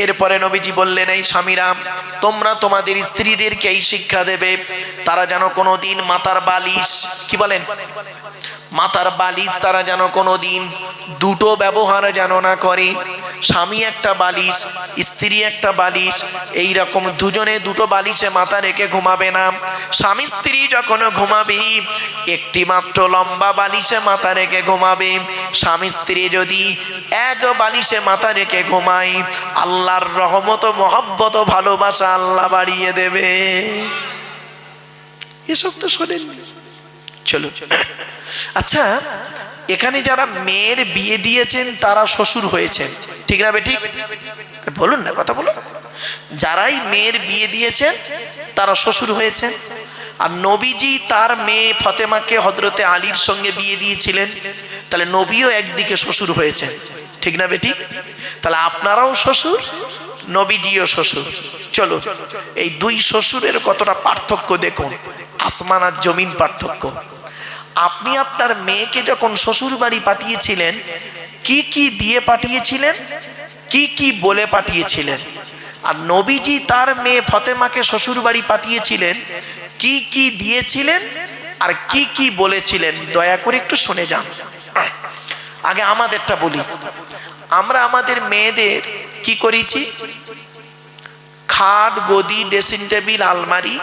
এরপরে নবীজি বললেন, এই স্বামীরা, তোমরা তোমাদের স্ত্রীদেরকে এই শিক্ষা দেবে, তারা যেন কোনোদিন মাথার বালিশ, কি বলেন, মাথার বালিশ তারা যেন কোনোদিন দুটো ব্যবহার যেন না করে। স্বামী একটা বালিশ, স্ত্রী একটা বালিশ, এই রকম দুজনে দুটো বালিশে মাথা রেখে ঘুমাবে না। স্বামী স্ত্রী যখন ঘুমাবে একটি মাত্র লম্বা বালিশে মাথা রেখে ঘুমাবে। স্বামী স্ত্রী যদি এক বালিশে মাথা রেখে ঘুমায়, আল্লাহর রহমত, মহব্বত, ভালোবাসা আল্লাহ বাড়িয়ে দেবে। এসব তো শোনেন। চলো, আচ্ছা, এখানে যারা মেয়ের বিয়ে দিয়েছেন তারা শ্বশুর হয়েছেন, ঠিক না বেঠিক? বলুন না, কথা বলুন। যারাই মেয়ের বিয়ে দিয়েছেন তারা শ্বশুর হয়েছেন। আর নবীজি তার মেয়ে ফতেমাকে হযরতে আলীর সঙ্গে বিয়ে দিয়েছিলেন, তাহলে নবীও একদিকে শ্বশুর হয়েছেন, ঠিক না বেঠিক? তাহলে আপনারাও শ্বশুর, নবীজিও শ্বশুর। চলো, এই দুই শ্বশুরের কতটা পার্থক্য দেখুন, আসমান আর জমিন পার্থক্য। আপনি আপনার মেয়েকে যখন শ্বশুর বাড়ি পাঠিয়েছিলেন, কি কি দিয়ে পাঠিয়েছিলেন, কি কি বলে পাঠিয়েছিলেন? আর নবীজি তার মেয়ে ফতেমাকে শ্বশুর বাড়ি পাঠিয়েছিলেন, কি কি দিয়েছিলেন আর কি কি বলেছিলেন? দয়া করে একটু শুনে যান। আগে আমাদেরটা বলি। আমরা আমাদের মেয়েদের কি করেছি? খাট, গদি, ড্রেসিং টেবিল, আলমারি,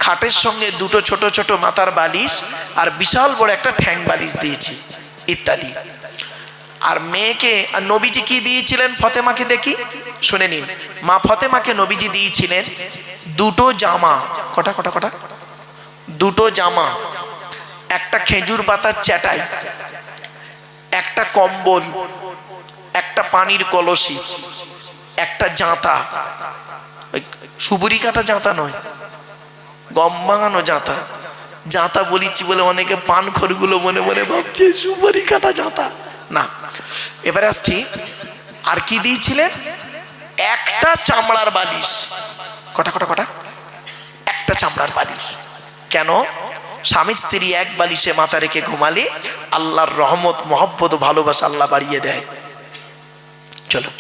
খাটের সঙ্গে দুটো ছোট ছোট মাথার বালিশ আর বিশাল বড় একটা ঠ্যাং বালিশ দিয়েছি, ইত্যাদি। আর মেয়েকে, আর নবীজি কি দিয়েছিলেন ফতেমাকে দেখি, শুনে নিন। মা ফতেমাকে নবীজি দিয়েছিলেন দুটো জামা। কটা কটা কটা? দুটো জামা, একটা খেজুর পাতার চাটাই, একটা কম্বল, একটা পানির কলসি, একটা জাঁতা, সুবুরি কাটা জাঁতা নয়, গম ভাঙানো জাঁতা। জাঁতা বলিছি বলে অনেকে পান খড়গুলো মনে মনে ভাবছে সুবুরি কাটা জাঁতা না। এবারে আসছি, আর কি দিয়েছিলেন? একটা চামড়ার বালিশ। কটা কটা কটা? একটা চামড়ার বালিশ। কেন? স্বামী স্ত্রী এক বালিশে মাথা রেখে ঘুমালে আল্লাহর রহমত, মহব্বত, ভালোবাসা আল্লাহ বাড়িয়ে দেয়। চলো,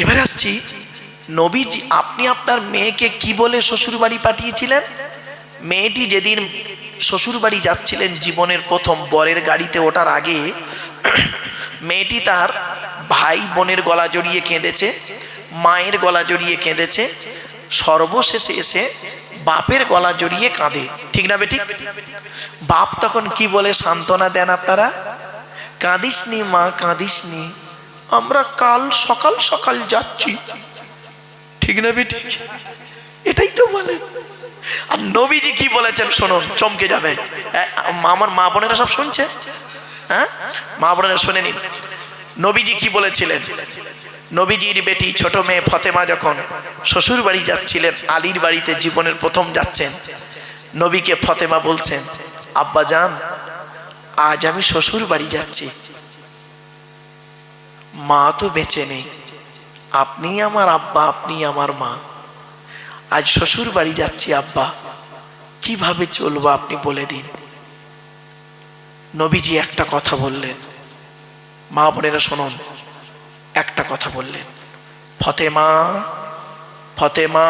এবারে আসছি, নবীজি আপনি আপনার মেয়েকে কি বলে শ্বশুর বাড়ি পাঠিয়েছিলেন? মেয়েটি যেদিন শ্বশুর বাড়ি যাচ্ছিলেন, জীবনের প্রথম বরের গাড়িতে ওঠার আগে মেয়েটি তার ভাই বোনের গলা জড়িয়ে কেঁদেছে, মায়ের গলা জড়িয়ে কেঁদেছে, সর্বশেষে এসে বাপের গলা জড়িয়ে কাঁদে, ঠিক না বেঠিক? বাপ তখন কি বলে সান্ত্বনা দেন আপনারা? কাঁদিসনি মা, কাঁদিসনি, আমরা কাল সকাল সকাল যাচ্ছি, ঠিক না বেঠিক? এটাই তো বলেন। আর নবীজি কি বলেছেন শুনুন, চমকে যাবেন। আমার মা বোনেরা সব শুনছে, হ্যাঁ, মা বোনেরা শুনে নিন। নবীজি কি বলেছিলেন? নবীজির বেটি ছোট মেয়ে ফতেমা যখন শ্বশুর বাড়ি যাচ্ছিলেন, আলীর বাড়িতে জীবনের প্রথম যাচ্ছেন, নবীকে ফতেমা বলছেন, আব্বা জান, আজ আমি শ্বশুর বাড়ি যাচ্ছি, মা তো বেঁচে নেই, আপনি আমার আব্বা, আপনি আমার মা, আজ শ্বশুর বাড়ি যাচ্ছি আব্বা, কিভাবে চলবো আপনি বলে দিন। নবীজি একটা কথা বললেন, মা বোনেরা শুনুন, একটা কথা বললেন, ফতেমা, ফতেমা,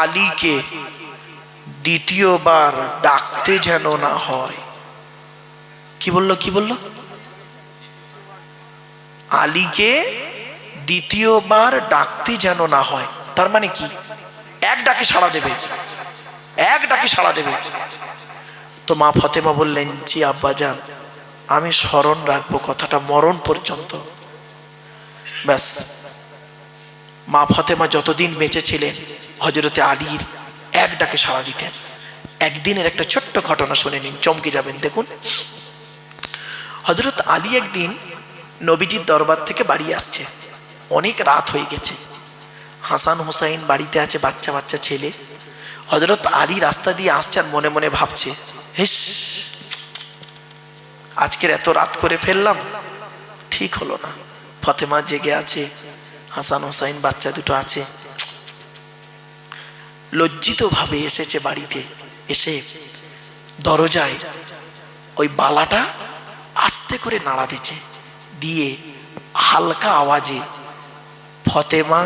আলীকে দ্বিতীয়বার ডাকতে যেন না হয়। কি বললো? কি বললো? আলীকে দ্বিতীয়বার ডাকতে যেন না হয়। তার মানে কি? এক ডাকে সাড়া দেবে, এক ডাকে সাড়া দেবে। তো মা ফতেমা বললেন, জি আব্বা যান, আমি স্মরণ রাখবো কথাটা মরণ পর্যন্ত। ব্যাস, মা ফতেমা যতদিন বেঁচে ছিলেন হযরতে আলীর এক ডাকে সাড়া দিতেন। একদিনের একটা ছোট্ট ঘটনা শুনে নিন, চমকে যাবেন। দেখুন, হযরত আলী একদিন নবীজির দরবার থেকে বাড়ি আসছে, অনেক রাত হয়ে গেছে, হাসান হুসাইন বাড়িতে আছে, বাচ্চা বাচ্চা ছেলে। হযরত আলী রাস্তা দিয়ে আসছে আর মনে মনে ভাবছে, হেস, আজকের এত রাত করে ফেললাম, ঠিক হলো না। ফতেমা জেগে আছে, হাসান হুসাইন বাচ্চা দুটো আছে। লজ্জিত ভাবে এসেছে বাড়িতে, এসে দরজায় ওই বালাটা আস্তে করে নাড়া দিচ্ছে, দিয়ে হালকা আওয়াজে ফতেমা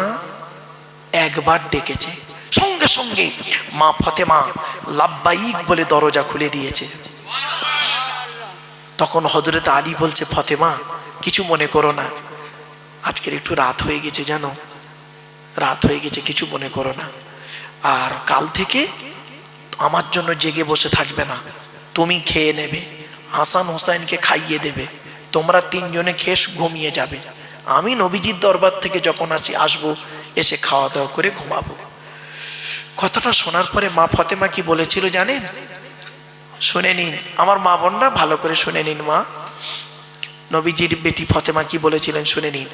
একবার ডেকেছে, সঙ্গে সঙ্গে মা ফতেমা লাব্বাইক বলে দরজা খুলে দিয়েছে। তখন হযরত আলী বলছে, ফতেমা কিছু মনে করো না, আজকের একটু রাত হয়ে গেছে, জানো রাত হয়ে গেছে, কিছু মনে করো না, আর কাল থেকে আমার জন্য জেগে বসে থাকবে না, তুমি খেয়ে নেবে, হাসান হোসেনকে খাইয়ে দেবে, তোমরা তিনজনে খেয়ে ঘুমিয়ে যাবে, আমি নবীজির দরবার থেকে যখন আসবো এসে খাওয়া দাওয়া করে ঘুমাবো। কথাটা শোনার পরে মা ফতেমা কি বলেছিল জানেন? শুনে নিন আমার মা বোনরা, ভালো করে শুনে নিন। মা নবীজির বেটি ফতেমা কি বলেছিলেন শুনে নিন।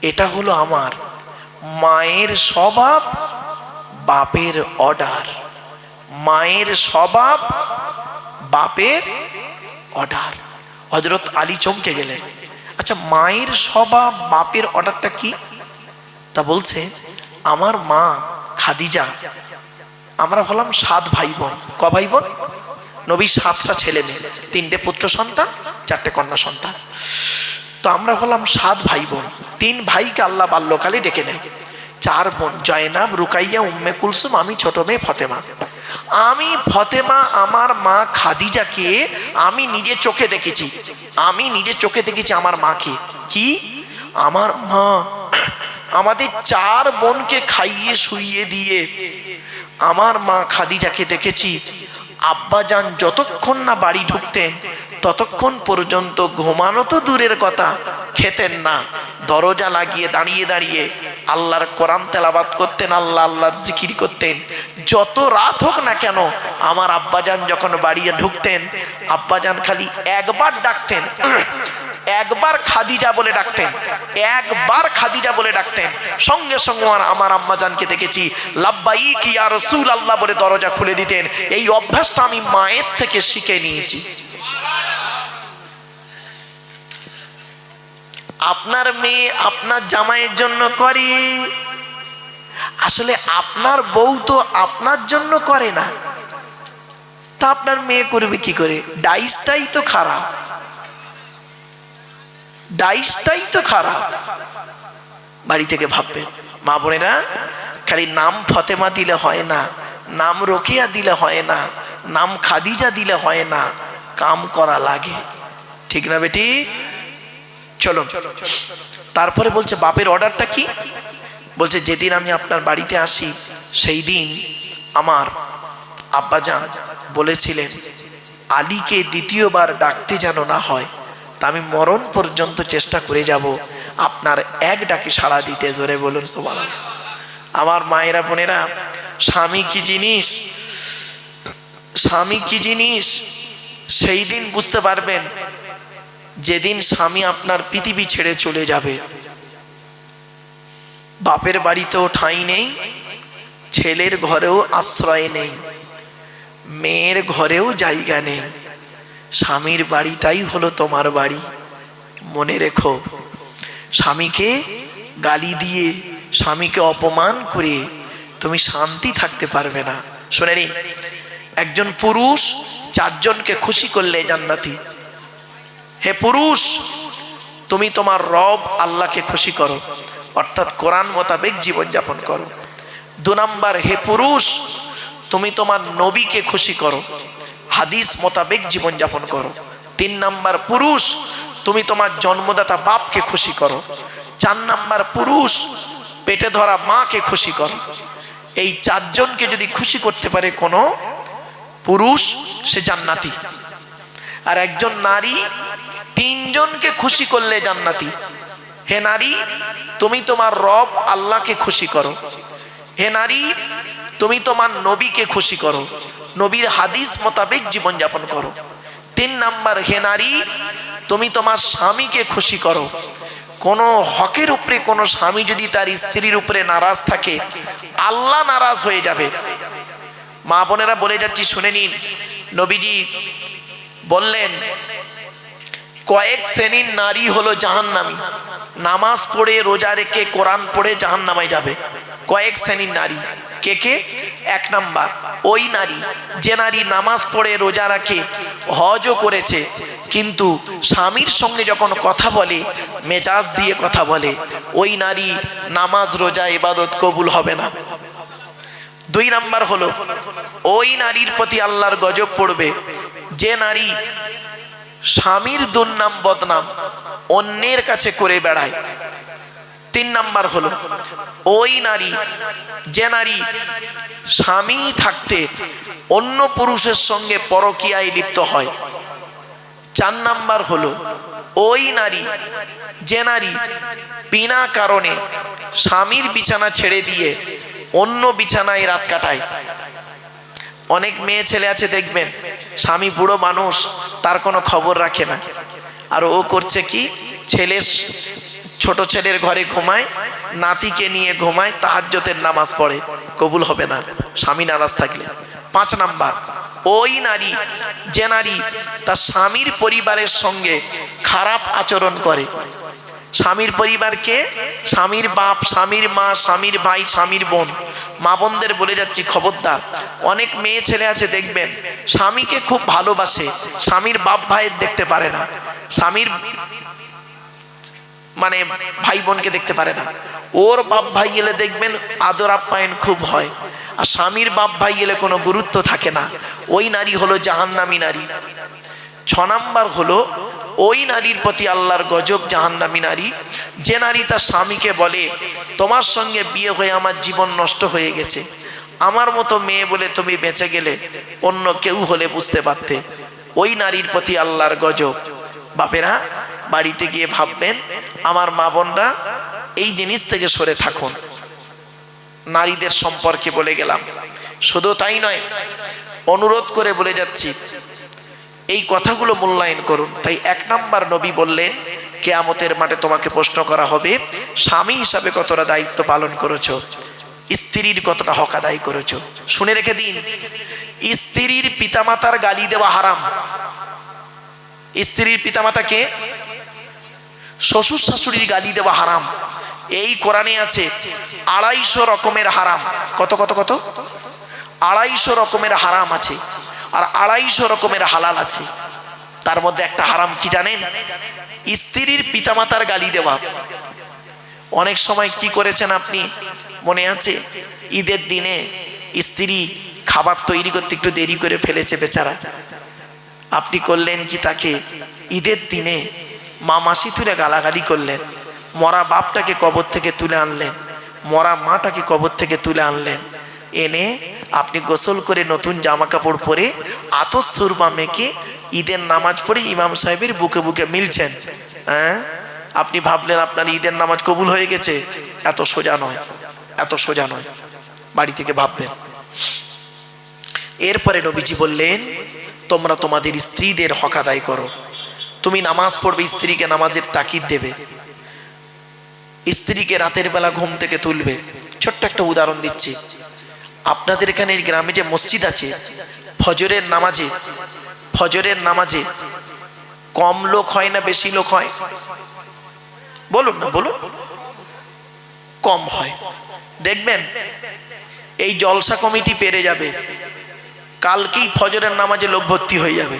এটা হলো আমার মায়ের স্বভাব, বাপের অর্ডার। মায়ের স্বভাব, বাপের অর্ডার। হযরত আলী চমকে গেলেন, আচ্ছা মায়ের স্বভাব বাপের অর্ডারটা কি? তা বলছে, আমার মা খাদিজা, আমরা হলাম 7 ভাই বোন। ক ভাই বোন? নবীর 7টা ছেলে মেয়ে, 3টে পুত্র সন্তান, 4টে কন্যা সন্তান। তো আমরা হলাম 7 ভাই বোন। 3 ভাইকে আল্লাহ বাল্যকালে ডেকে নেয়, 4 বোন জয়নাব, রুকাইয়া, উম্মে কুলসুম, আমি ছোট মেয়ে ফতেমা। আমি ফতেমা আমার মা খাদিজাকে আমি নিজে চোখে দেখেছি, আমি নিজে চোখে দেখেছি আমার মাকে। কি? আমার মা আমাদের 4 বোনকে খাইয়ে শুইয়ে দিয়ে আমার মা খাদিজাকে দেখেছি আব্বাজান যতক্ষণ না বাড়ি ঢুকতেন ততক্ষণ পর্যন্ত ঘুমানো তো দূরের কথা, খেতেন না, দরজা লাগিয়ে দাঁড়িয়ে দাঁড়িয়ে আল্লাহর কোরআন তেলাওয়াত করতেন, আল্লাহ আল্লাহর জিকির করতেন। যত রাত হোক না কেন আমার আব্বাজান যখন বাড়ি ঢুকতেন, আব্বাজান খালি একবার ডাকতেন, একবার খাদিজা বলে ডাকতেন, একবার খাদিজা বলে ডাকতেন, সঙ্গে সঙ্গে আমার আম্মাজানকে দেখেছি লাব্বাইক ইয়া রাসূলুল্লাহ বলে দরজা খুলে দিতেন। এই অভ্যাসটা আমি মায়ের থেকে শিখে নিয়েছি। আপনার মেয়ে আপনার জামাইয়ের জন্য করে, আসলে আপনার বউ তো আপনার জন্য করে না, তা আপনার মেয়ে করবে কি করে? ডাইসটাই তো খারাপ, ডাইসটাই তো খারাপ। বাড়ি থেকে ভাববেন মা বোনেরা, খালি নাম ফতেমা দিলে হয় না, নাম রোকেয়া দিলে হয় না, নাম খাদিজা দিলে হয় না, কাম করা লাগে, ঠিক না বেটি? চলো তারপরে বলছে বাপের অর্ডারটা কি? বলছে যেদিন আমি আপনার বাড়িতে আসি সেই দিন আমার আব্বাজান বলেছিলেন আলীকে দ্বিতীয়বার ডাকতে যেন না হয়, তা আমি মরণ পর্যন্ত চেষ্টা করে যাব আপনার এক ডাকে সাড়া দিতে। জোরে বলুন সুবহানাল্লাহ। আমার মায়েরা বোনেরা, স্বামী কি জিনিস, স্বামী কি জিনিস সেই দিন বুঝতে পারবেন যেদিন স্বামী আপনার পৃথিবী ছেড়ে চলে যাবে। বাপের বাড়িতেও ঠাঁই নেই, ছেলের ঘরেও আশ্রয় নেই, মেয়ের ঘরেও জায়গা নেই, স্বামীর বাড়িটাই হলো তোমার বাড়ি। মনে রেখো, স্বামীকে গালি দিয়ে, স্বামীকে অপমান করে তুমি শান্তি থাকতে পারবে না। শুনে নিন, একজন পুরুষ 4 জনকে খুশি করলে জান্নাতি। হে পুরুষ, তুমি তোমার রব আল্লাহকে খুশি করো, অর্থাৎ কোরআন মোতাবেক জীবনযাপন করো। 2 নাম্বার, হে পুরুষ তুমি তোমার নবীকে খুশি করো, হাদিস মোতাবেক জীবনযাপন করো। 3 নাম্বার, পুরুষ তুমি তোমার জন্মদাতা বাপকে খুশি করো। 4 নাম্বার, পুরুষ পেটে ধরা মাকে খুশি করো। এই 4 জনকে যদি খুশি করতে পারে কোনো পুরুষ, সে জান্নাতি। আর একজন নারী 3 জনকে খুশি করলে জান্নাতি। হে নারী, তুমি তোমার রব আল্লাহকে খুশি করো। হে নারী, তুমি তোমার নবীকে খুশি করো, নবীর হাদিস মোতাবেক জীবনযাপন করো। 3 নাম্বার, হে নারী, তুমি তোমার স্বামীকে খুশি করো। কোনো হকের উপরে কোনো স্বামী যদি তার স্ত্রীর উপরে নারাজ থাকে, আল্লাহ নারাজ হয়ে যাবে। মা বোনেরা বলে যাচ্ছি, শুনে নিন। নবীজি বললেন কয়েক শ্রেণীর নারী হলো জাহান্নামী, নামাজ পড়ে রোজা রেখে কোরআন পড়ে জাহান্নামে যাবে। কয়েক শ্রেণীর নারী, কে কে? এক নাম্বার, ওই নারী যে নারী নামাজ পড়ে রোজা রাখে হজও করেছে, কিন্তু স্বামীর সঙ্গে যখন কথা বলে মেজাজ দিয়ে কথা বলে, ওই নারী নামাজ রোজা ইবাদত কবুল হবে না। দুই নাম্বার হলো, ওই নারীর প্রতি আল্লাহর গজব পড়বে যে নারী স্বামীর দুর্নাম বদনাম অন্যের কাছে করে বেড়ায়। তিন নাম্বার হলো, ওই নারী যে নারী স্বামী থাকতে অন্য পুরুষের সঙ্গে পরকীয়ায় লিপ্ত হয়। চার নাম্বার হলো, ওই নারী যে নারী বিনা কারণে স্বামীর বিছানা ছেড়ে দিয়ে অন্য বিছানায় রাত কাটায়। অনেক মেয়ে ছেলে আছে দেখবেন, স্বামী বুড়ো মানুষ, তার কোনো খবর রাখে না, আর ও করছে কি, ছেলে ছোট ছেলের ঘরে ঘুমায়, নাতিকে নিয়ে ঘুমায়, তাহাজ্জুদের নামাজ পড়ে, কবুল হবে না স্বামী নারাজ থাকলে। পাঁচ নাম্বার, ওই নারী যে নারী তার স্বামীর পরিবারের সঙ্গে খারাপ আচরণ করে। স্বামীর পরিবারকে, স্বামীর বাপ, স্বামীর মা, স্বামীর ভাই, স্বামীর বোন, মা বোনদের বলে যাচ্ছি খবরদার। অনেক মেয়ে ছেলে আছে দেখবেন, স্বামীকে খুব ভালোবাসে, স্বামীর বাপ ভাইয়ের দেখতে পারে না, স্বামীর মানে ভাই বোনকে দেখতে পারে না। ওর বাপ ভাই এলে দেখবেন আদর আপ্যায়ন খুব হয়, আর স্বামীর বাপ ভাই এলে কোনো গুরুত্ব থাকে না। ওই নারী হলো জাহান্নামী নারী। ছ নাম্বার হলো, ওই নারীর প্রতি আল্লাহর গজব, জাহান্নামী নারী যে নারী তার স্বামীকে বলে, তোমার সঙ্গে বিয়ে হয়ে আমার জীবন নষ্ট হয়ে গেছে, আমার মতো মেয়ে বলে তুমি বেঁচে গেলে, অন্য কেউ হলে বুঝতে পারতে। ওই নারীর প্রতি আল্লাহর গজব। বাপেরা বাড়িতে গিয়ে ভাববেন, আমার মা বোনরা এই জিনিস থেকে সরে থাকুন। নারীদের সম্পর্কে বলে গেলাম, শুধু তাই নয়, অনুরোধ করে বলে যাচ্ছি, এই কথাগুলো মূল্যায়ন করুন। তাই এক নাম্বার নবী বললেন, কিয়ামতের মাঠে তোমাকে প্রশ্ন করা হবে, স্বামী হিসাবে কতটা দায়িত্ব পালন করেছো, স্ত্রীর কতটা হক আদায় করেছো। শুনে রেখে দিন, স্ত্রীর পিতামাতার গালি দেওয়া হারাম। স্ত্রীর পিতামাতাকে, শ্বশুর শাশুড়ির গালি দেওয়া হারাম। এই কোরআনে আছে 250 রকমের হারাম। কত কত কত? 250 রকমের হারাম আছে, আর 250 রকমের হালাল আছে। তার মধ্যে একটা হারাম কি জানেন? স্ত্রীর পিতামাতার গালি দেওয়া। অনেক সময় কি করেছেন আপনি, মনে আছে, ঈদের দিনে স্ত্রী খাবার তৈরি করতে একটু দেরি করে ফেলেছে বেচারা, আপনি করলেন কি, তাকে ঈদের দিনে মা মাসি তুলে গালাগালি করলেন, মরা বাপটাকে কবর থেকে তুলে আনলেন, মরা মাটাকে কবর থেকে তুলে আনলেন, এনে আপনি গোসল করে নতুন জামা কাপড় পরে আতর সুরমা মেখে ঈদের নামাজ পড়ে ইমাম সাহেবের বুকে বুকে মিলছেন। হ্যাঁ, আপনি ভাবলেন আপনার ঈদের নামাজ কবুল হয়ে গেছে। এত সোজা নয়, এত সোজা নয়, বাড়ি থেকে ভাববেন। এরপরে নবীজি বললেন, তোমরা তোমাদের স্ত্রীদের হক আদায় করো। তুমি নামাজ পড়বে, স্ত্রীকে নামাজের তাকিদ দেবে, স্ত্রীকে রাতের বেলা ঘুম থেকে তুলবে। ছোট্ট একটা উদাহরণ দিচ্ছি, আপনাদের এখানে গ্রামে যে মসজিদ আছে, ফজরের নামাজে কম লোক হয় না বেশি লোক হয়? বলুন না, বলুন। কম হয়। দেখবেন এই জলসা কমিটি পেরে যাবে, কালকেই ফজরের নামাজে লোক ভর্তি হয়ে যাবে।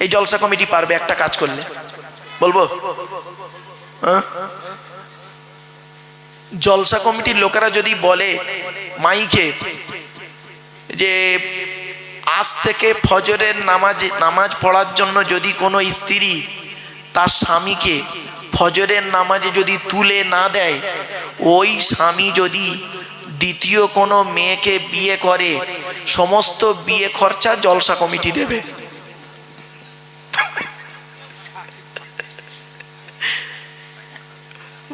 এই জলসা কমিটি পারবে একটা কাজ করলে, বলবো। জলসা কমিটির লোকেরা যদি বলে মাইকে যে আজ থেকে ফজরের নামাজ পড়ার জন্য যদি কোনো স্ত্রী তার স্বামীকে ফজরের নামাজে যদি তুলে না দেয়, ওই স্বামী যদি দ্বিতীয় কোনো মেয়েকে বিয়ে করে, সমস্ত বিয়ে খরচা জলসা কমিটি দেবে।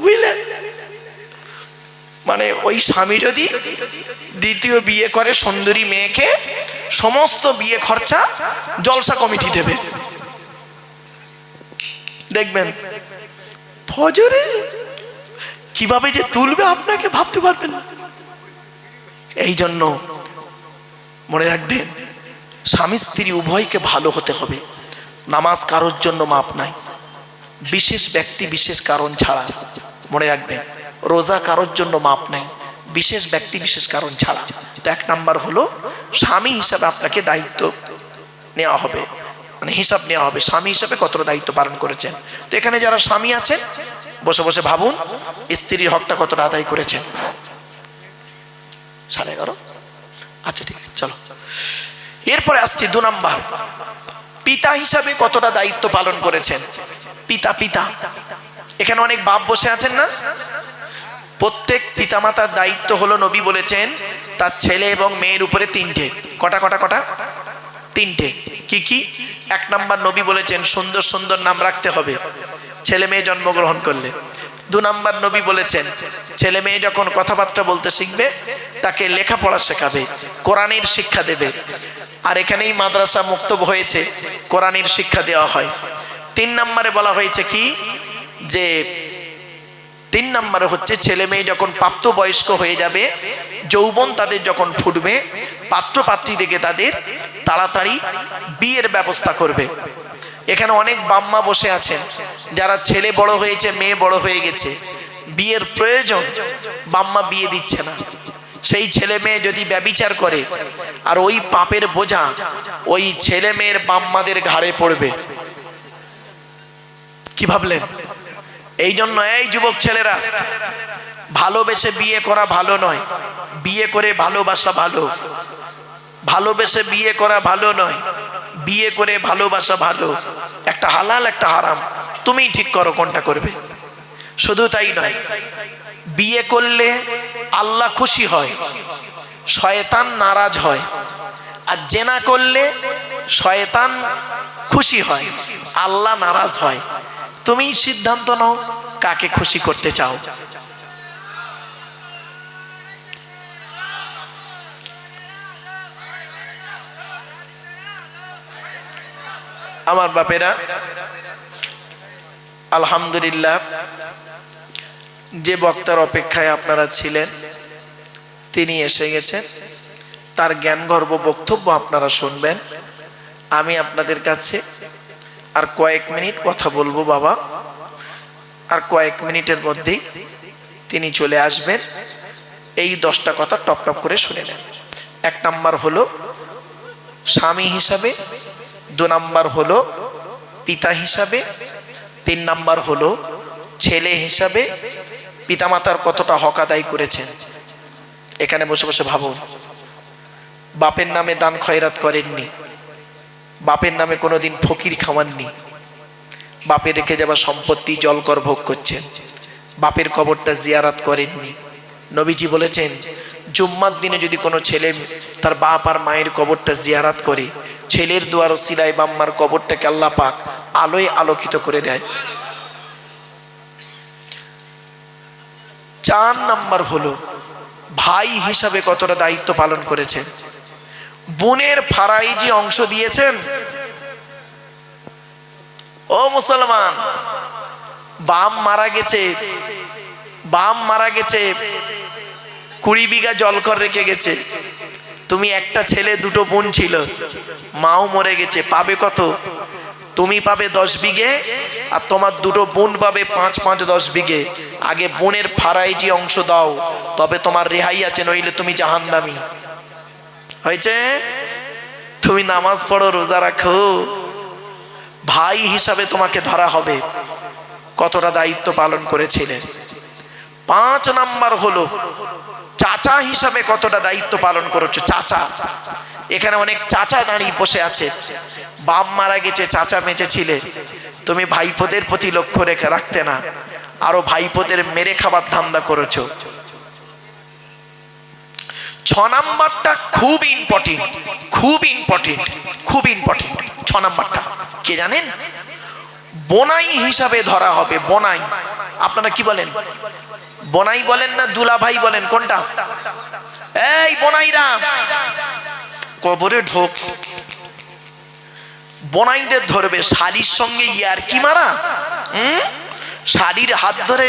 বুঝলেন? মানে ওই স্বামী যদি দ্বিতীয় বিয়ে করে সুন্দরী মেয়েকে, সমস্ত বিয়ে খরচা জলসা কমিটি দেবে। দেখবেন ফজরে কিভাবে যে তুলবে আপনাকে ভাবতে পারবেন না। এই জন্য মনে রাখবেন, স্বামী স্ত্রী উভয়কে ভালো হতে হবে। নামাজ কারোর জন্য মাপ নাই, বিশেষ ব্যক্তি বিশেষ কারণ ছাড়া। মনে রাখবেন, রোজা কারোর জন্য মাপ নাই, বিশেষ ব্যক্তি বিশেষ কারণ ছাড়া। তো 1 নাম্বার হলো স্বামী হিসাবে আপনাকে দায়িত্ব নেওয়া হবে, মানে হিসাব নেওয়া হবে স্বামী হিসাবে কতটা দায়িত্ব পালন করেছেন। তো এখানে যারা স্বামী আছেন বসে বসে ভাবুন স্ত্রীর হকটা কতটা আদায় করেছেন। 11:30। আচ্ছা ঠিক আছে, চলো। এরপরে আসছি 2 নাম্বার, পিতা হিসাবে কতটা দায়িত্ব পালন করেছেন। পিতা পিতা এখানে অনেক বাপ বসে আছেন না? প্রত্যেক পিতামাতার দায়িত্ব হলো, নবী বলেছেন তার ছেলে এবং মেয়ের উপরে 3টে। কটা কটা কটা? 3টে। কি কি? 1 নাম্বার নবী বলেছেন সুন্দর সুন্দর নাম রাখতে হবে ছেলে মেয়ে জন্মগ্রহণ করলে। 2 নাম্বার নবী বলেছেন ছেলে মেয়ে যখন কথাবার্তা বলতে শিখবে তাকে লেখাপড়া শেখাবে, কোরআনের শিক্ষা দেবে। আর এখানেই মাদ্রাসা মুক্তব হয়েছে, কোরআনের শিক্ষা দেওয়া হয়। 3 নম্বরে বলা হয়েছে কি, যে 3 নম্বরে হচ্ছে ছেলে মেয়ে যখন প্রাপ্তবয়স্ক হয়ে যাবে, যৌবন তাদের যখন ফুটবে, পাত্র পাত্রী দেখে তাদের তাড়াতাড়ি বিয়ের ব্যবস্থা করবে। এখানে অনেক বাম্মা বসে আছেন যারা ছেলে বড় হয়েছে, মেয়ে বড় হয়ে গেছে, বিয়ের প্রয়োজন, বাম্মা বিয়ে দিচ্ছে না। সেই ছেলে মেয়ে যদি ব্যভিচার করে আর ওই পাপের বোঝা ওই ছেলে মেয়ের বাম্মাদের ঘাড়ে পড়বে। কি ভাবলেন? এই জন্য এই যুবক ছেলেরা, ভালোবেসে বিয়ে করা ভালো নয়, বিয়ে করে ভালোবাসা ভালো। ভালোবেসে বিয়ে করা ভালো নয়, বিয়ে করে ভালোবাসা ভালো। একটা হালাল একটা হারাম, তুমিই ঠিক করো কোনটা করবে। শুধু তাই নয়, বিয়ে করলে আল্লাহ খুশি হয়, শয়তান নারাজ হয়। আর জেনা করলে শয়তান খুশি হয়, আল্লাহ নারাজ হয়। তুমি সিদ্ধান্ত নাও কাকে খুশি করতে চাও। আমার বাপেরা, আলহামদুলিল্লাহ, যে বক্তার অপেক্ষায় আপনারা ছিলেন তিনি এসে গেছেন। তার জ্ঞানগর্ভ বক্তব্য আপনারা শুনবেন। আমি আপনাদের কাছে আর কয়েক মিনিট কথা বলবো বাবা, আর কয়েক মিনিটের মধ্যেই তিনি চলে আসবেন। এই 10টা কথা টপ টপ করে শুনে নেন। 1 নাম্বার হলো স্বামী হিসাবে, 2 নাম্বার হলো পিতা হিসাবে, 3 নাম্বার হলো ছেলে হিসাবে পিতামাতার কতটা হক আদায় করেছেন। এখানে বসে বসে ভাবুন, বাপের নামে দান খয়রাত করেননি, বাপের নামে কোনোদিন ফকির খাওয়াননি, বাপের রেখে যাওয়া সম্পত্তি জলকর ভোগ করছেন, বাপের কবরটা জিয়ারাত করেননি। নবীজি বলেছেন জুম্মার দিনে যদি কোনো ছেলে তার বাপ আর মায়ের কবরটা জিয়ারাত করে, ছেলের দুয়ার ওসিলায় বাম্মার কবরটাকে আল্লাহ পাক আলোয় আলোকিত করে দেয়। 4 নাম্বার হলো ভাই হিসাবে কতটা দায়িত্ব পালন করেছেন। বোনের ফারাইজি অংশ দিয়েছেন। ও মুসলমান, বাপ মারা গেছে, বাপ মারা গেছে, 20 বিঘা জলকর রেখে গেছে। তুমি একটা ছেলে, 2টো বোন ছিল, মাও মরে গেছে, পাবে কত? তুমি পাবে 10 বিঘে আর তোমার 2টো বোন পাবে 5-5 10 বিঘে। আগে বোনের ফারাইজি অংশ দাও, তবে তোমার রেহাই আছে, নইলে তুমি জাহান্নামী। হয়েছে? তুমি নামাজ পড়ো, রোজা রাখো, ভাই হিসাবে তোমাকে ধরা হবে কতটা দায়িত্ব পালন করেছিলে। 5 নাম্বার হলো চাচা হিসাবে কতটা দায়িত্ব পালন করেছো। চাচা, এখানে অনেক চাচা দাঁড়িয়ে বসে আছে, বাপ মারা গেছে, চাচা বেঁচে ছিলে, তুমি ভাইপোদের প্রতি লক্ষ্য রেখে রাখতে না, আরো ভাইপোদের মেরে খাবার ধান্দা করেছো। 6 নাম্বারটা খুব ইম্পর্টেন্ট, খুব ইম্পর্টেন্ট, খুব ইম্পর্টেন্ট। 6 নাম্বারটা কে জানেন? বোনাই হিসাবে ধরা হবে। বোনাই, আপনারা কি বলেন? বোনাই বলেন না দুলা ভাই বলেন? কোনটা? এই বোনাইরা কবরে ঢোক, বোনাইদের ধরবে। শালির সঙ্গে ইয়ারকি মারা, শালির হাত ধরে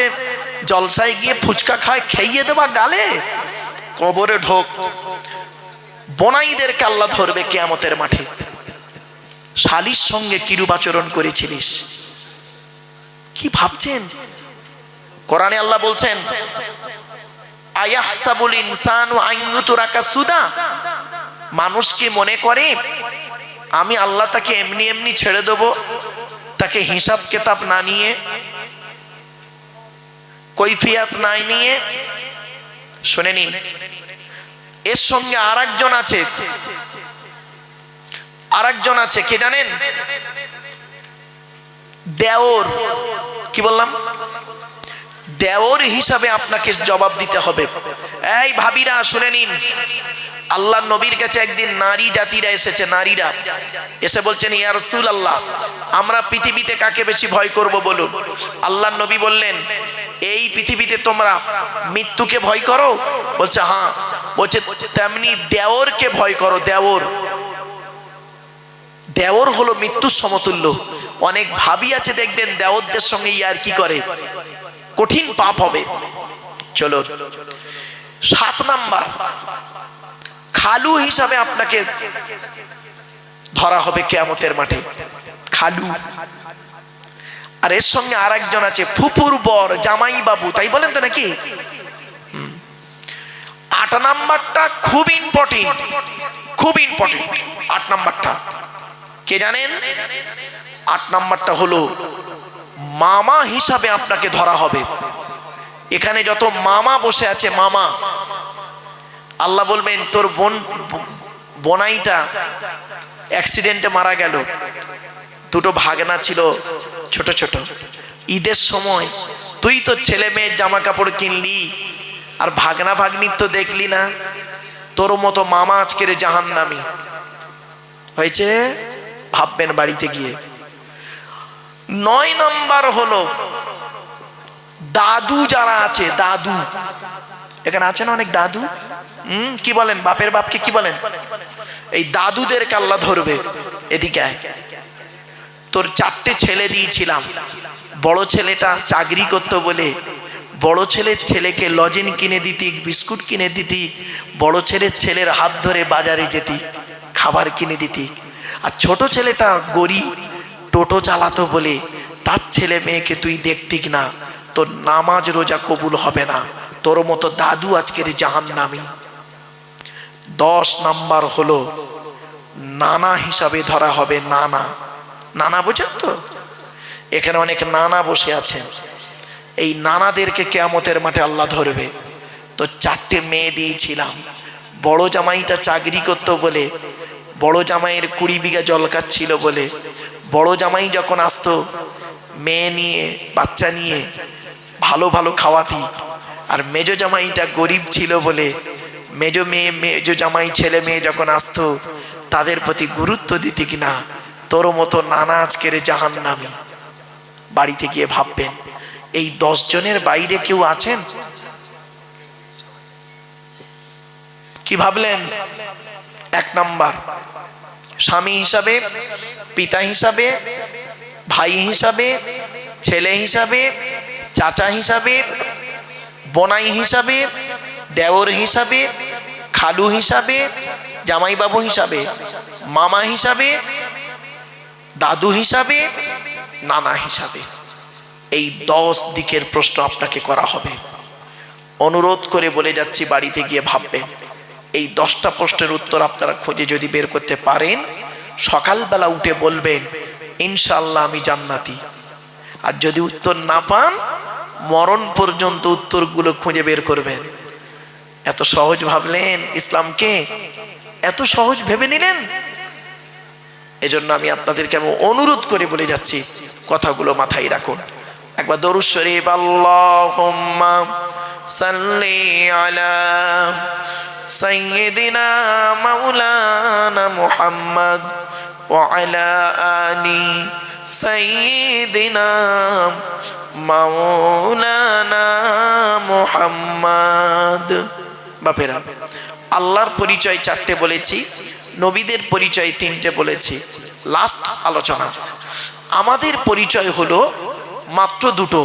জলসায় গিয়ে ফুচকা খায়, খেয়ে দেবা গালে, কবরে ঢোক। বোনাইদেরকে আল্লাহ ধরবে কিয়ামতের মাঠে। শালির সঙ্গে কিরূপ আচরণ করেছিলিস, কি ভাবছেন? কোরআনে আল্লাহ বলছেন আয়াহসাবুল ইনসানু আন ইউতরাকা সুদা, মানুষ কি মনে করে আমি আল্লাহ তাকে এমনি এমনি ছেড়ে দেব, তাকে হিসাব কিতাব না নিয়ে, কৈফিয়ত না নিয়ে? শুনে নিন, এর সঙ্গে আরেকজন আছে, কে জানেন? দেওর। কি বললাম? দেওর হিসাবে আপনাকে জবাব দিতে হবে। এই ভাবিরা শুনে নিন, আল্লাহ নবীর কাছে একদিন নারী জাতিরা এসেছে, নারীরা এসে বলছেন, ইয়া রাসূলুল্লাহ, আমরা পৃথিবীতে কাকে বেশি ভয় করব বলুন? আল্লাহ নবী বললেন, এই পৃথিবীতে তোমরা মৃত্যুকে ভয় করো? বলছে হ্যাঁ। বলছে তেমনি দেওরকে ভয় করো। দেওর হলো মৃত্যুর সমতুল্য। অনেক ভাবি আছে দেখবেন দেওরদের সঙ্গে ইয়ার কি করে, কঠিন পাপ হবে। চলো 7 নাম্বার, খালু হিসাবে আপনাকে ধরা হবে কিয়ামতের মাঠে। খালু। আর এর সঙ্গে আরেকজন আছে ফুফুর বর, জামাই বাবু, তাই বলেন তো নাকি? 8 নাম্বারটা খুব ইম্পর্টেন্ট, খুব ইম্পর্টেন্ট। 8 নাম্বারটা কে জানেন? 8 নাম্বারটা হলো মামা হিসাবে আপনাকে ধরা হবে। এখানে যত মামা বসে আছে, মামা, আল্লাহ বলবেন তোর বোনাইটা অ্যাক্সিডেন্টে মারা গেল, 2টো ভাগনা ছিল ছোট ছোট, ঈদের সময় তুই তো ছেলে মেয়ের জামা কাপড় কিনলি আর ভাগনা ভাগ্নির তো দেখলি না, তোর মতো মামা আজকের জাহান্নামী হয়েছে, ভাববেন বাড়িতে গিয়ে। 9 নাম্বার হলো দাদু যারা আছে, দাদু। এখানে আছেন অনেক দাদু, কি বলেন? বাপের বাপকে কি বলেন? এই দাদুদেরকে আল্লাহ ধরবে। এদিকে আয়, তোর 4টে ছেলে দিয়েছিলাম, বড় ছেলেটা চাকরি করতো বলে বড় ছেলেকে লজেন কিনে দিতি, বিস্কুট কিনে দিতি, বড় ছেলের হাত ধরে বাজারে যেতি, খাবার কিনে দিতি। আর ছোট ছেলেটা গরিব, টোটো চালাতো বলে তার ছেলে মেয়েকে তুই দেখতি না, তোর নামাজ রোজা কবুল হবে না, তোর মতো দাদু আজকের জাহান্নামী। 10 নাম্বার হলো নানা হিসাবে ধরা হবে। নানা বোঝেন তো? এখানে অনেক নানা বসে আছেন, এই নানাদেরকে কিয়ামতের মাঠে আল্লাহ ধরবে। তো 4টে মেয়ে দিয়েছিলাম, বড় জামাইটা চাকরি করতো বলে, বড় জামাইয়ের 20 বিঘা জলকার ছিল বলে, বড় জামাই যখন আসতো মেয়ে নিয়ে, বাচ্চা নিয়ে, ভালো ভালো খাওয়াতি। আর মেজো জামাইটা গরিব ছিল বলে মেজো জামাই ছেলে মেয়ে যখন আসতো তাদের প্রতি গুরুত্ব দিতি কিনা, তোর মতো নানা আজকের জাহান্নামী। বাড়িতে গিয়ে ভাববেন, এই 10 জনের বাইরে কেউ আছেন? কি ভাবলেন? 1 নাম্বার স্বামী হিসাবে, পিতা হিসাবে, ভাই হিসাবে, ছেলে হিসাবে, চাচা হিসাবে, বোনাই হিসাবে, দেওর হিসাবে, খালু হিসাবে, জামাইবাবু হিসাবে, মামা হিসাবে, দাদু হিসাবে, নানা হিসাবে। এই 10 দিকের প্রশ্ন আপনাকে করা হবে। অনুরোধ করে বলে যাচ্ছি, বাড়িতে গিয়ে ভাববেন। এই 10টা প্রশ্নের উত্তর আপনারা খুঁজে যদি বের করতে পারেন, সকালবেলা উঠে বলবেন ইনশাআল্লাহ আমি জান্নাতি। আর যদি উত্তর না পান, মরণ পর্যন্ত উত্তরগুলো খুঁজে বের করবেন। এত সহজ ভাবলেন ইসলামকে, এত সহজ ভেবে নিলেন। এজন্য আমি আপনাদেরকে অনুরোধ করে বলে যাচ্ছি, কথাগুলো মাথায় রাখুন। একবার দরুদ শরীফ, আল্লাহুম্মা সাল্লি আলা সাইয়্যিদিনা মাওলানা মুহাম্মদ ওয়া আলা আলি সাইয়্যিদিনা মাওলানা মুহাম্মদ। বাপেরা, আল্লাহর পরিচয় 4টে বলেছি, নবীদের পরিচয় 3টে বলেছি। লাস্ট আলোচনা, আমাদের পরিচয় হলো মাত্র 2টো।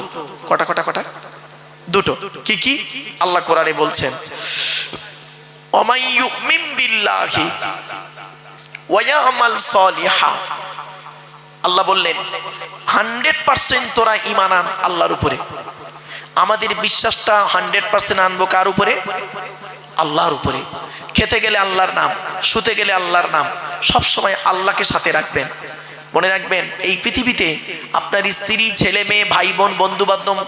কটা? 2টো। কি কি? আল্লাহ কোরআনে বলছেন, ওমাই ইউমিন বিল্লাহি ওয়া ইয়ামাল সালিহা। আল্লাহ বললেন 100% তোরা ঈমান আন আল্লাহর উপরে, আমাদের বিশ্বাসটা 100% আনবো কার উপরে? আল্লাহর উপরে। খেতে গেলে আল্লাহর নাম, শুতে গেলে আল্লাহর নাম, সব সময় আল্লাহকে সাথে রাখবেন। মনে রাখবেন এই পৃথিবীতে আপনার স্ত্রী, ছেলে মেয়ে, ভাই বোন, বন্ধু বান্ধব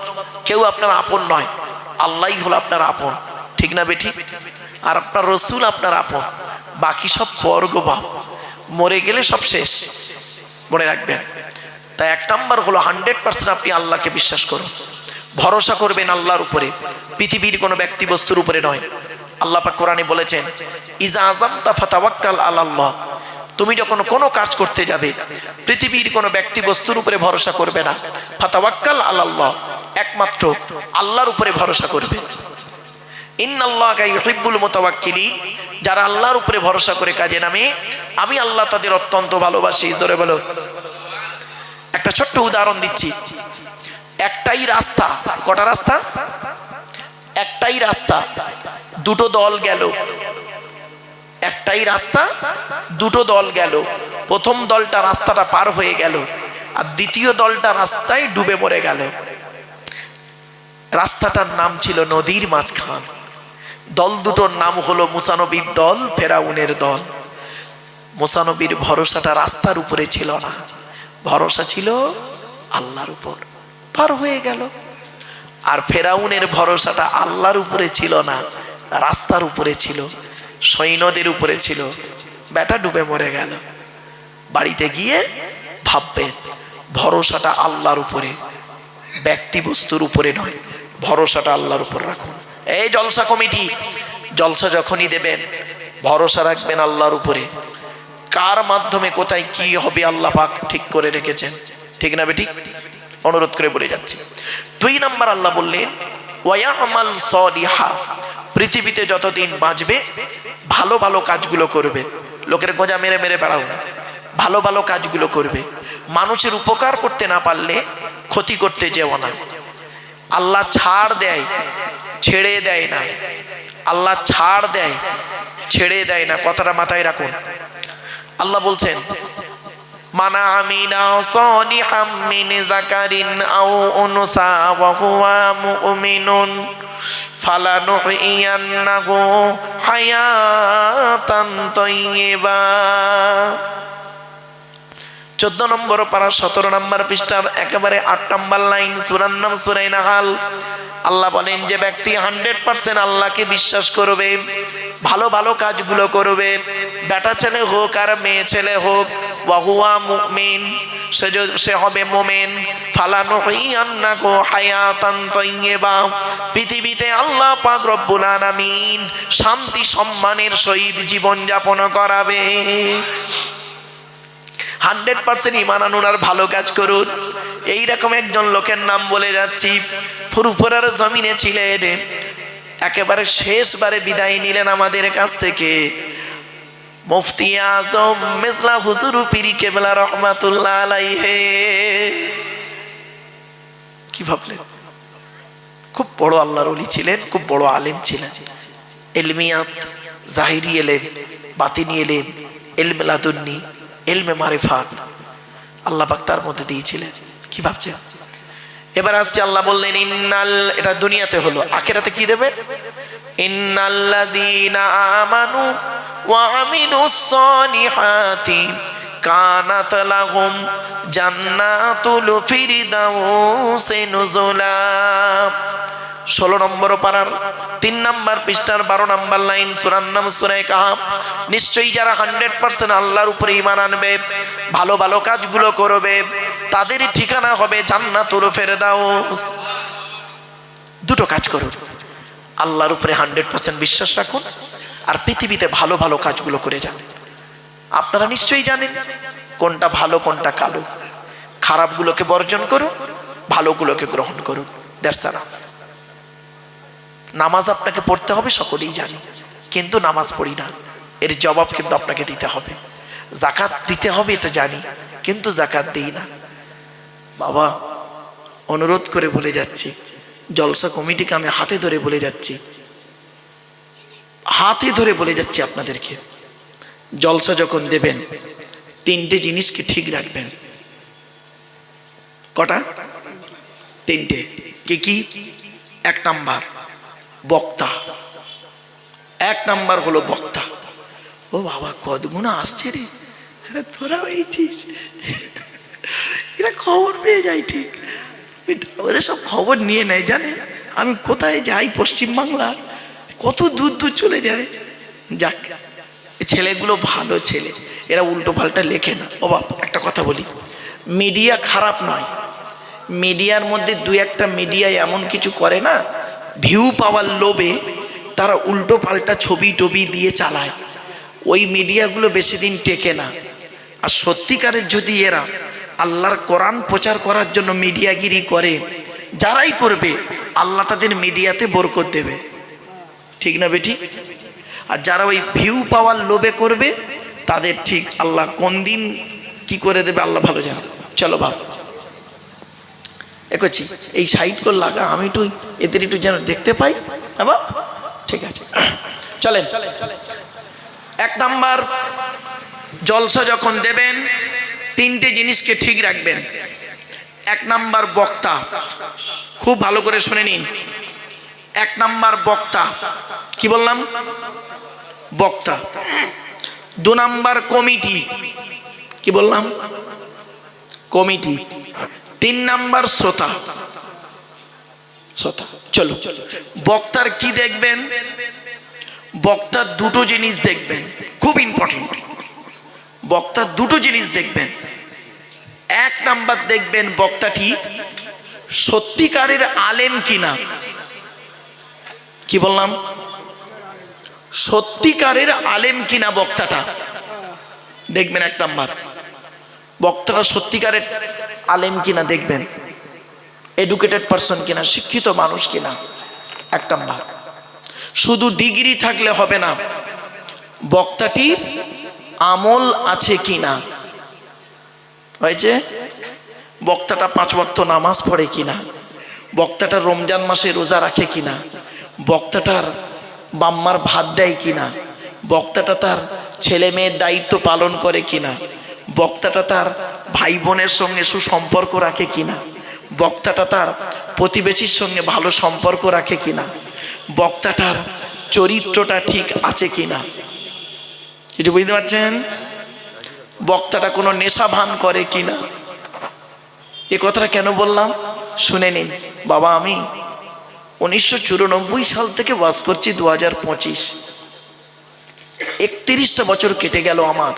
কেউ আপনার আপন নয়, আল্লাহই হলো আপনার আপন, ঠিক না বেঠিক? আর আপনার রসুল আপনার আপন, বাকি সব পরগবাপ, মরে গেলে সব শেষ, মনে রাখবেন। তাই 1 নাম্বার হলো 100% আপনি আল্লাহকে বিশ্বাস করুন, ভরসা করবেন আল্লাহর উপরে, পৃথিবীর কোনো ব্যক্তি বস্তুর উপরে নয়। আল্লাহ পাক কোরআনে বলেছেন, ইজা আযামতা ফাতাওয়াক্কাল আলাল্লাহ, তুমি যখন কোনো কাজ করতে যাবে পৃথিবীর কোনো ব্যক্তি বস্তুর উপরে ভরসা করবে না, ফাতাওয়াক্কাল আলাল্লাহ, একমাত্র আল্লাহর উপরে ভরসা করবে। ইন্নাল্লাহা ইউহিব্বুল মুতাওয়াক্কিলিন, যারা আল্লাহর উপরে ভরসা করে কাজে নামে আমি আল্লাহ তাদের অত্যন্ত ভালোবাসি। জোরে বলো। একটা ছোট্ট উদাহরণ দিচ্ছি। একটাই রাস্তা, কটা রাস্তা? একটাই রাস্তা, দুটো দল গেল। একটাই রাস্তা, দুটো দল গেল। প্রথম দলটা রাস্তাটা পার হয়ে গেল, আর দ্বিতীয় দলটা রাস্তায় ডুবে মরে গেল। রাস্তাটার নাম ছিল নদীর মাঝখান। দল দুটোর নাম হলো মুসা নবীর দল, ফেরাউনের দল। মুসা নবীর ভরসাটা রাস্তার উপরে ছিল না, ভরসা ছিল আল্লাহর উপর, পার হয়ে গেল। আর ফেরাউনের ভরসাটা আল্লাহর উপরে ছিল না, রাস্তার উপরে ছিল, সৈন্যদের উপরে ছিল, বেটা ডুবে মরে গেল। বাড়িতে গিয়ে ভাববেন ভরসাটা আল্লাহর উপরে, ব্যক্তি বস্তুর উপরে নয়, ভরসাটা আল্লাহর উপর রাখুন। এই জলসা কমিটি, জলসা যখনই দেবেন ভরসা রাখবেন আল্লাহর উপরে। কার মাধ্যমে কোথায় কি হবে আল্লাহ পাক ঠিক করে রেখেছেন, ঠিক না বেঠিক? অনুরোধ করে বলে যাচ্ছি। 2 নাম্বার আল্লাহ বললেন ওয়ায়ামাল সলিহা, পৃথিবীতে যতদিন বাঁচবে ভালো ভালো কাজগুলো করবে, লোকের গোঁজা মেরে মেরে বেড়াও না, ভালো ভালো কাজগুলো করবে। মানুষের উপকার করতে না পারলে ক্ষতি করতে যেও না। আল্লাহ ছাড় দেয়, ছেড়ে দেয় না। আল্লাহ ছাড় দেয়, ছেড়ে দেয় না, কথাটা মাথায় রাখুন। আল্লাহ বলছেন মানা আমিনা সালিহাম মিন যাকারিন আও উনসা ওয়া হুয়া মুমিনুন ফালানুহইয়ান্নাহু হায়াতান তাইয়্যিবা। 14 নম্বর পারা 17 নম্বর পৃষ্ঠার একেবারে 8 নম্বর লাইন, সূরার নাম সূরা নাহাল। আল্লাহ বলেন যে ব্যক্তি 100% আল্লাহকে বিশ্বাস করবে, ভালো ভালো কাজগুলো করবে, বেটা ছেলে হোক আর মেয়ে ছেলে হোক, ওয়া হুয়া মুমিন, সে হবে মুমিন, ফালানুহইয়ান্নাহু হায়াতান তাইয়্যিবা, পৃথিবীতে আল্লাহ পাক রব্বুল আলামিন শান্তি সম্মানের সহিত জীবন যাপন করাবে। 100% ঈমান আনুন আর ভালো কাজ করুন। এইরকম একজন লোকের নাম বলে যাচ্ছি, ফুরফুরার জমিনে ছিলেন, একেবারে শেষবারে বিদায় নিলেন আমাদের কাছ থেকে মুফতি আজম মেজলা হুজুর পীর কেবলা রহমাতুল্লাহ আলাইহি। কি ভাবলেন? খুব বড় আল্লাহর ওলি ছিলেন, খুব বড় আলেম ছিলেন। ইলমিয়াত, জাহিরি ইলম, বাতিনি ইলম, ইলম লাদুন্নি, ইলমে মারিফাত আল্লাহ পাক তার মধ্যে দিয়েছিলেন। কি ভাবছেন? এবার আসছে আল্লাহ বললেন ইন্নাল, এটা দুনিয়াতে হলো, আখিরাতে কি দেবে? ইন্নাল্লাযীনা আমানু ওয়া আমিলুস সালিহাতি কানাত লাহুম জান্নাতুল ফিরদাউসি নুজুলা। 16 নম্বর পারার 3 নম্বর পৃষ্ঠার 12 নম্বর লাইন, সূরার নাম সূরা কাহাফ। নিশ্চয়ই যারা 100% আল্লাহর উপরে ঈমান আনবে, ভালো ভালো কাজগুলো করবে, তাদের ঠিকানা হবে জান্নাতুল ফেরদাউস। দুটো কাজ করুন, আল্লাহর উপরে 100% বিশ্বাস রাখুন, আর পৃথিবীতে ভালো ভালো কাজগুলো করে যান। আপনারা নিশ্চয়ই জানেন কোনটা ভালো কোনটা কালো। খারাপগুলোকে বর্জন করুন, ভালোগুলোকে গ্রহণ করুন। That's all. নামাজ আপনাকে পড়তে হবে, সকলেই জানি, কিন্তু নামাজ পড়ি না, এর জবাব কিন্তু আপনাকে দিতে হবে। যাকাত দিতে হবে এটা জানি, কিন্তু যাকাত দিই না। বাবা, অনুরোধ করে বলে যাচ্ছি, জলসা কমিটিকে আমি হাতে ধরে বলে যাচ্ছি, হাতে ধরে বলে যাচ্ছি আপনাদেরকে, জলসা যখন দেবেন 3টে জিনিসকে ঠিক রাখবেন। কটা? 3টে। কি কি? এক নাম্বার বক্তা, এক নাম্বার হলো বক্তা। ও বাবা কতগুণ আসছে রে, আরে তোরা হয়েছিস, এরা খবর পেয়ে যায় ঠিক, ওরা সব খবর নিয়ে নেয়। জানে আমি কোথায় যাই পশ্চিমবাংলা, কত দূর দূর চলে যায়। যাক ছেলেগুলো ভালো ছেলে, এরা উল্টো পাল্টা লেখে না। ও বাপ একটা কথা বলি, মিডিয়া খারাপ নয়, মিডিয়ার মধ্যে দুই একটা মিডিয়া এমন কিছু করে না, ভিউ পাওয়ার লোভে তারা উল্টো পাল্টা ছবি টবি দিয়ে চালায়, ওই মিডিয়াগুলো বেশি দিন টেকে না। আর সত্যিকারের যদি এরা আল্লাহর কোরআন প্রচার করার জন্য মিডিয়াগিরি করে, যারাই করবে আল্লাহ তাদের মিডিয়াতে বরকত দেবে, ঠিক না বেটি? আর যারা ওই ভিউ পাওয়ার লোভে করবে তাদের ঠিক আল্লাহ কোন দিন কি করে দেবে আল্লাহ ভালো জানে। চলো বাপ এগোচ্ছি, এই সাইড করে লাগা, আমি একটু এদের একটু যেন দেখতে পাই। বাপ ঠিক আছে চলেন। এক নাম্বার জলসা যখন দেবেন তিনটে জিনিসকে ঠিক রাখবেন। এক নাম্বার বক্তা, খুব ভালো করে শুনে নিন। এক নাম্বার বক্তা, কি বললাম? বক্তা। দু নাম্বার কমিটি, কি বললাম? কমিটি। তিন নাম্বার শ্রোতা। শ্রোতা। চলো, বক্তার কি দেখবেন? বক্তার দুটো জিনিস দেখবেন, খুব ইম্পর্টেন্ট। বক্তার দুটো জিনিস দেখবেন। এক নাম্বার দেখবেন বক্তাটি সত্যিকারের আলেম কিনা। কি বললাম? সত্যিকারের আলেম কিনা বক্তাটা দেখবেন এক নাম্বার। বক্তাটা সত্যিকারের আলেম কিনা দেখবেন, এডুকেটেড পারসন কিনা, শিক্ষিত মানুষ কিনা, এক নাম্বার। শুধু ডিগ্রি থাকলে হবে না, বক্তাটির আমল আছে কিনা। হয়েছে? বক্তাটা 5 ওয়াক্ত নামাজ পড়ে কিনা, বক্তাটা রমজান মাসে রোজা রাখে কিনা, বক্তাটার বাম্মার ভাত দেয় কিনা, বক্তাটা তার ছেলে মেয়ের দায়িত্ব পালন করে কিনা, বক্তাটা তার ভাই বোনের সঙ্গে সুসম্পর্ক রাখে কিনা, বক্তাটা তার প্রতিবেশীর সঙ্গে ভালো সম্পর্ক রাখে কিনা, বক্তাটার চরিত্রটা ঠিক আছে কিনা। এটা বুঝতে পারছেন? বক্তাটা কোনো নেশা ভান করে কিনা। এ কথাটা কেন বললাম শুনে নিন। বাবা আমি 1994 সাল থেকে বাস করছি 2025, 31টা বছর কেটে গেল আমার।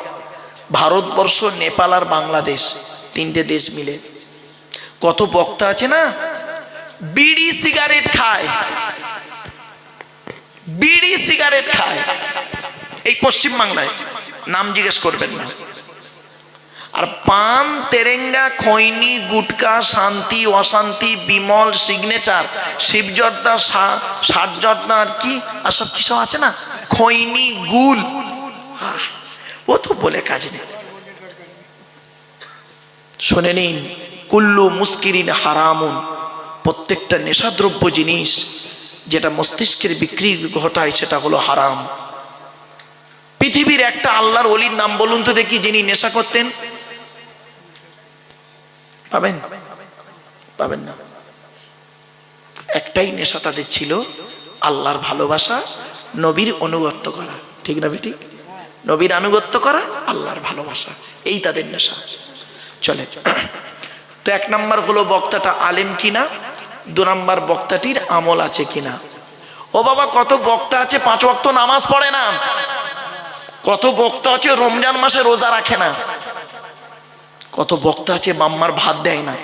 ভারতবর্ষ, নেপাল আর বাংলাদেশ, 3টে দেশ মিলে কত বক্তা আছে না, বিড়ি সিগারেট খায়, বিড়ি সিগারেট খায় এই পশ্চিম বাংলায়, নাম জিজ্ঞেস করবেন না। আর পান, তেরেঙ্গা, খৈনি, গুটকা, শান্তি, অশান্তি, বিমল, সিগনেচার, শিবজর্দা, ষাটজর্দা আর কি আর সব কিছু আছে না, খৈনি, গুল, ও তো বলে কাজ নেই। শুনে নিন, কুল্লু মুস্কিরিন হারামুন, প্রত্যেকটা নেশাদ্রব্য জিনিস যেটা মস্তিষ্কের বিক্রি ঘটায় সেটা হলো হারাম। পৃথিবীর একটা আল্লাহর ওলির নাম বলুন তো দেখি যিনি নেশা করতেন। পাবেন? পাবেন না। একটাই নেশা তাদের ছিল, আল্লাহর ভালোবাসা, নবীর আনুগত্য করা, ঠিক না বেটি? নবীর আনুগত্য করা, আল্লাহর ভালোবাসা, এই তাদের নেশা। চলে তো এক নাম্বার হলো বক্তাটা আলেম কিনা, 2 নাম্বার বক্তাটির আমল আছে কিনা। ও বাবা কত বক্তা আছে 5 ওয়াক্ত নামাজ পড়ে না, কত বক্তা আছে রমজান মাসে রোজা রাখে না, কত বক্তা আছে বাম্মার ভাত দেয় না।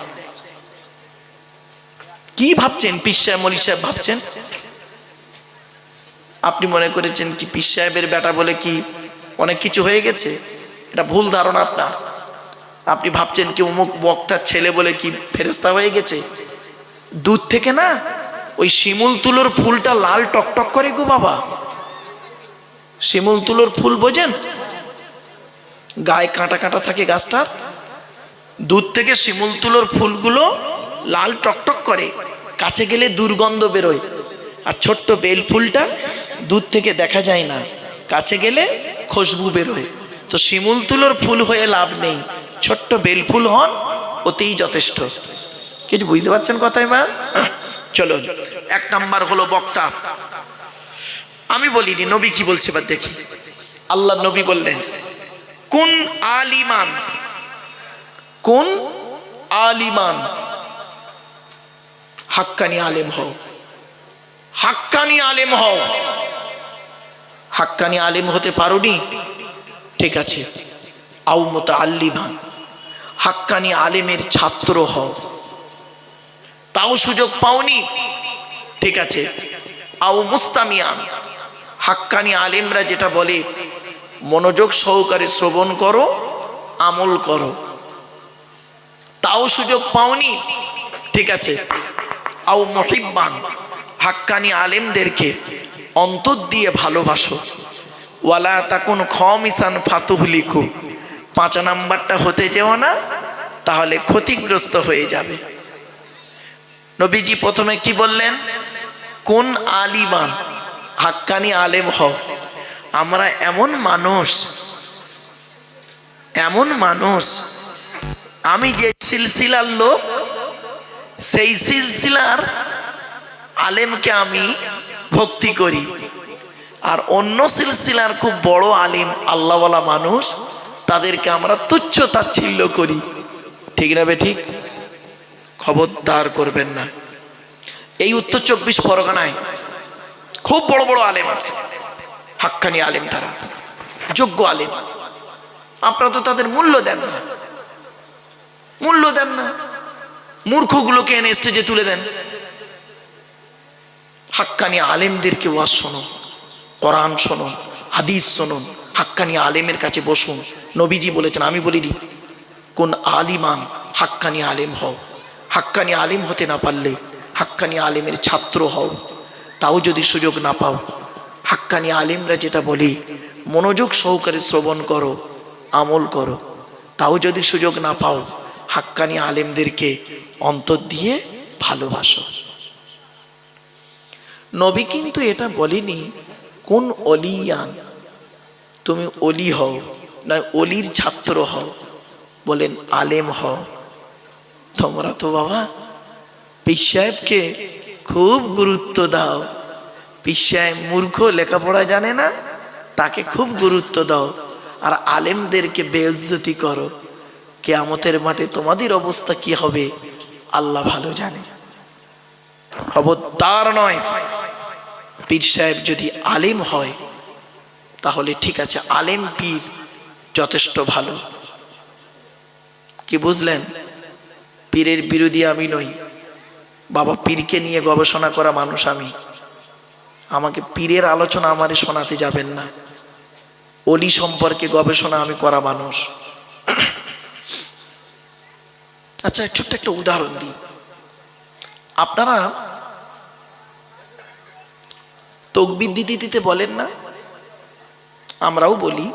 কি ভাবছেন পীর সাহেব মৌলভী সাহেব ভাবছেন? আপনি মনে করেছেন কি পীর সাহেবের বেটা বলে কি অনেক কিছু হয়ে গেছে? এটা ভুল ধারণা আপনার। আপনি ভাবছেন কি অমুক বক্তার ছেলে বলে কি ফেরেশতা হয়ে গেছে? দুধ থেকে না ওই শিমুল তুলোর ফুলটা লাল টকটক করে গো বাবা। শিমুল তুলোর ফুল বোঝেন? গায়ে কাঁটা কাঁটা থাকে গাছটার, দুধ থেকে শিমুল তুলোর ফুলগুলো লাল টকটক করে, কাছে গেলে দুর্গন্ধ বেরোয়। আর ছোট্ট বেল ফুলটা দুধ থেকে দেখা যায় না, কাছে গেলে খুশবু বেরোয়। তো শিমুল তুলোর ফুল হয়ে লাভ নেই, ছোট্ট বেল ফুল হন, ওতেই যথেষ্ট। কিছু বুঝতে পারছেন কথা? এবার চলো, এক নাম্বার হলো বক্তা। আমি বলিনি, নবী কি বলছে এবার দেখি। আল্লাহ নবী বললেন, কোন আলিমান, কোন আলিমান, হাক্কানি আলেম হও, হাক্কানি আলেম হও। হাক্কানি আলেম হতে পারোনি, ঠিক আছে, আও মুতাআল্লিমান, হাক্কানি আলেমের ছাত্র হও, তাও সুযোগ পাওনি, ঠিক আছে, আও মুস্তামিয়ান, হাক্কানি আলেমরা যেটা বলে মনোযোগ সহকারে শ্রবণ করো, আমল করো, তাও সুযোগ পাওনি, ঠিক আছে, আও মুহিব্বান, হাক্কানি আলেমদেরকে অন্তর দিয়ে ভালোবাসো, ওয়ালা তাকুন খামিসান ফাতুহলিকু, 5 নাম্বারটা হতে যেও না, তাহলে ক্ষতিগ্রস্ত হয়ে যাবে। নবীজি প্রথমে কি বললেন, কোন আলিমান, হাক্কানি আলেম হও। আমরা এমন মানুষ, এমন মানুষ, আমি যে সিলসিলার লোক, সেই সিলসিলার আলেমকে আমি ভক্তি করি, আর অন্য সিলসিলার খুব বড় আলিম আল্লাহওয়ালা মানুষ, তাদেরকে আমরা তুচ্ছ তাচ্ছিল্য করি, ঠিক না বেঠিক? খবরদার করবেন না। এই উত্তর 24 পরগনায় খুব বড় বড় আলেম আছে, হাক্কানি আলেম, তারা যোগ্য আলেম, আপনারা তো তাদের মূল্য দেন না, মূল্য দেন না, মূর্খগুলোকে এনে স্টেজে তুলে দেন। হাক্কানি আলেমদেরকে ওয়াজ শোনো, কোরআন শোনো, হাদিস শুনুন, হাক্কানি আলেমের কাছে বসুন। নবীজি বলেছেন, আমি বলিনি, কোন আলিমান, হাক্কানি আলেম হও। হাক্কানি আলেম হতে না পারলে হাক্কানি আলেমের ছাত্র হও, তাও যদি সুযোগ না পাও, হাক্কানি আলেমরা যেটা বলে মনোযোগ সহকারে শ্রবণ করো, আমল করো, তাও যদি সুযোগ না পাও, হাক্কানি আলেমদেরকে অন্তর দিয়ে ভালোবাসো। নবী কিন্তু এটা বলেনি কোন অলিয়ান, তুমি অলি হও, না অলির ছাত্র হও, বলেন আলেম হও। তোমরা তো বাবা পীর সাহেবকে খুব গুরুত্ব দাও, পীর সাহেব মূর্খ, লেখাপড়া জানে না, তাকে খুব গুরুত্ব দাও, আর আলেমদেরকে বেইজ্জতি করো। কিয়ামতের মাঠে তোমাদের অবস্থা কি হবে আল্লাহ ভালো জানে। খবরদার নয়, পীর সাহেব যদি আলেম হয় তাহলে ঠিক আছে, আলেম পীর যথেষ্ট ভালো। কি বুঝলেন? পীরের বিরোধী আমি নই বাবা, পীরকে নিয়ে গবেষণা করা মানুষ আমি, আমাকে পীরের আলোচনা আমারে শোনাতে যাবেন না। অলি সম্পর্কে গবেষণা আমি করা মানুষ। আচ্ছা, ছোট্ট একটা উদাহরণ দিই। আপনারা তাকবীর দিতে দিতে বলেন না? আমরাও বলি,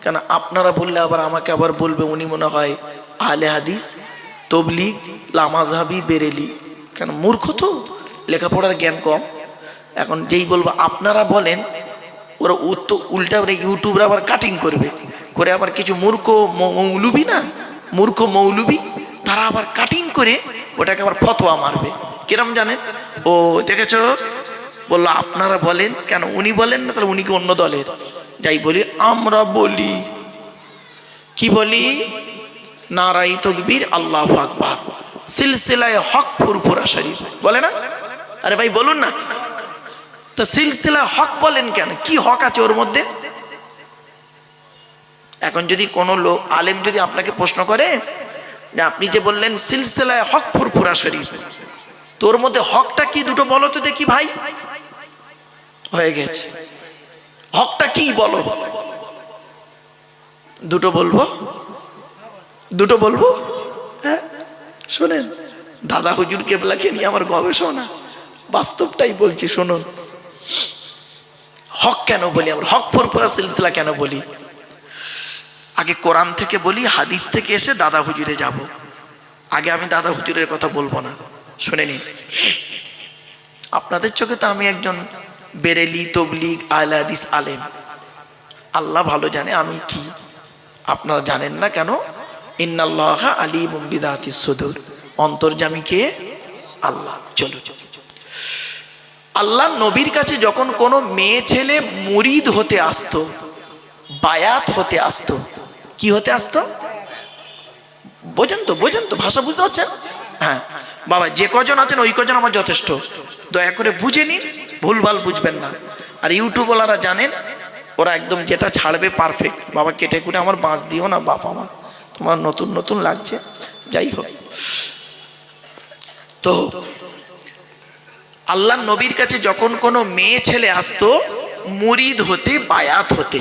কেন আপনারা বললে আবার আমাকে আবার বলবে উনি মনে হয় আহলে হাদিস, তবলিগ, লামাযহাবি, বেরেলি। কেন? মূর্খ তো, লেখাপড়ার জ্ঞান কম। এখন যেই বলবো আপনারা বলেন, ওরা উল্টা ইউটিউবরা আবার কাটিং করবে, করে আবার কিছু মূর্খ মৌলবি, না মূর্খ মৌলবি, তারা আবার কাটিং করে ওটাকে আবার ফতোয়া মারবে। কিরম জানেন? ও দেখেছো, বললো আপনারা বলেন, কেন উনি বলেন না, তাহলে উনি কি অন্য দলের? যাই বলি, আমরা বলি, কি বলি? নারাই তাকবীর, আল্লাহু আকবার, সিলসিলায়ে হক ফুরফুরা শরীফ, বলে না? আরে ভাই বলুন না, তো সিলসিলায়ে হক বলেন কেন? কি হক আছে ওর মধ্যে? এখন যদি কোনো লোক আলেম যদি আপনাকে প্রশ্ন করে যে আপনি যে বললেন সিলসিলায়ে হক ফুরফুরা শরীফ, তোর মধ্যে হকটা কি দুটো বলো তো দেখি ভাই। হয়ে গেছে, হকটা কি বলো? দুটো বলবো, দুটো বলবো। হ্যাঁ শোনেন, দাদা হুজুর কেবলাকে নিয়ে আমার গবেষণা, বাস্তবটাই বলছি শুনুন। হক কেন বলি আমরা, হক ফুরফুরা সিলসিলা কেন বলি? আগে কোরআন থেকে বলি, হাদিস থেকে এসে দাদা হুজুরে যাব। আগে আমি দাদা হুজুরের কথা বলবো না, শুনে নিন। আপনাদের চোখে তো আমি একজন বেরেলি, তবলিগ, আহলে হাদিস আলেম, আল্লাহ ভালো জানে আমি কি, আপনারা জানেন না কেন? ইন্নাল্লাহা আলিমুম বিযাতিস সুদূর, অন্তর্যামী কে? আল্লাহ। চলো, আল্লাহ নবীর কাছে যখন কোনো মেয়ে ছেলে মুরিদ হতে আসতো, বায়াত হতে আসতো, কি হতে আসতো? বোঝেন তো ভাষা বুঝতে পারছেন? হ্যাঁ বাবা, যে কজন আছেন ওই কজন আমার যথেষ্ট, দয়া করে বুঝে নিন, ভুলভাল বুঝবেন না। আর ইউটিউবওয়ালারা জানেন, ওরা একদম যেটা ছাড়বে পারফেক্ট। বাবা কেটে কুটে আমার বাঁশ দিও না বাপ, আমার তোমার নতুন নতুন লাগছে, যাই হোক। তো আল্লাহ নবীর কাছে যখন কোনো মেয়ে ছেলে আসতো মুরিদ হতে, বায়াত হতে,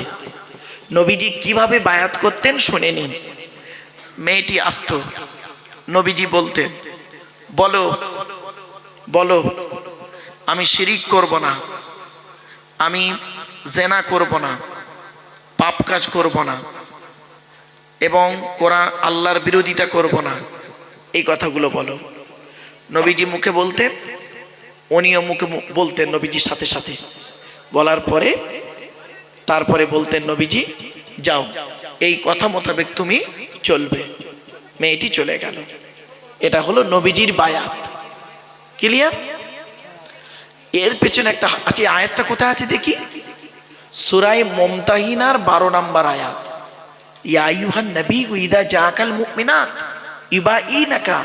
নবীজি কিভাবে বায়াত করতেন শুনে নিন। মেয়েটি আসতো, নবীজি বলতেন, বলো বলো আমি শিরিক করব না, আমি জেনা করব না, পাপ কাজ করব না, এবং কোরআন আল্লাহর বিরোধিতা করব না, এই কথাগুলো বলো। নবীজি মুখে বলতেন, উনিও মুখে বলতেন নবীজির সাথে সাথে। বলার পরে তারপরে বলতেন নবীজি, যাও এই কথা মোতাবেক তুমি চলবে। মেয়েটি চলে গেল। এটা হলো নবীজির বায়াত। ক্লিয়ার? এর পেছনে একটা আছে, আয়াতটা কোথায় আছে দেখি, সূরা মুমতাহিনার 12 নম্বর আয়াত। ইয়া আইয়ুহান নবী ইযা জাআকাল মুমিনাত ইউবাইনাকা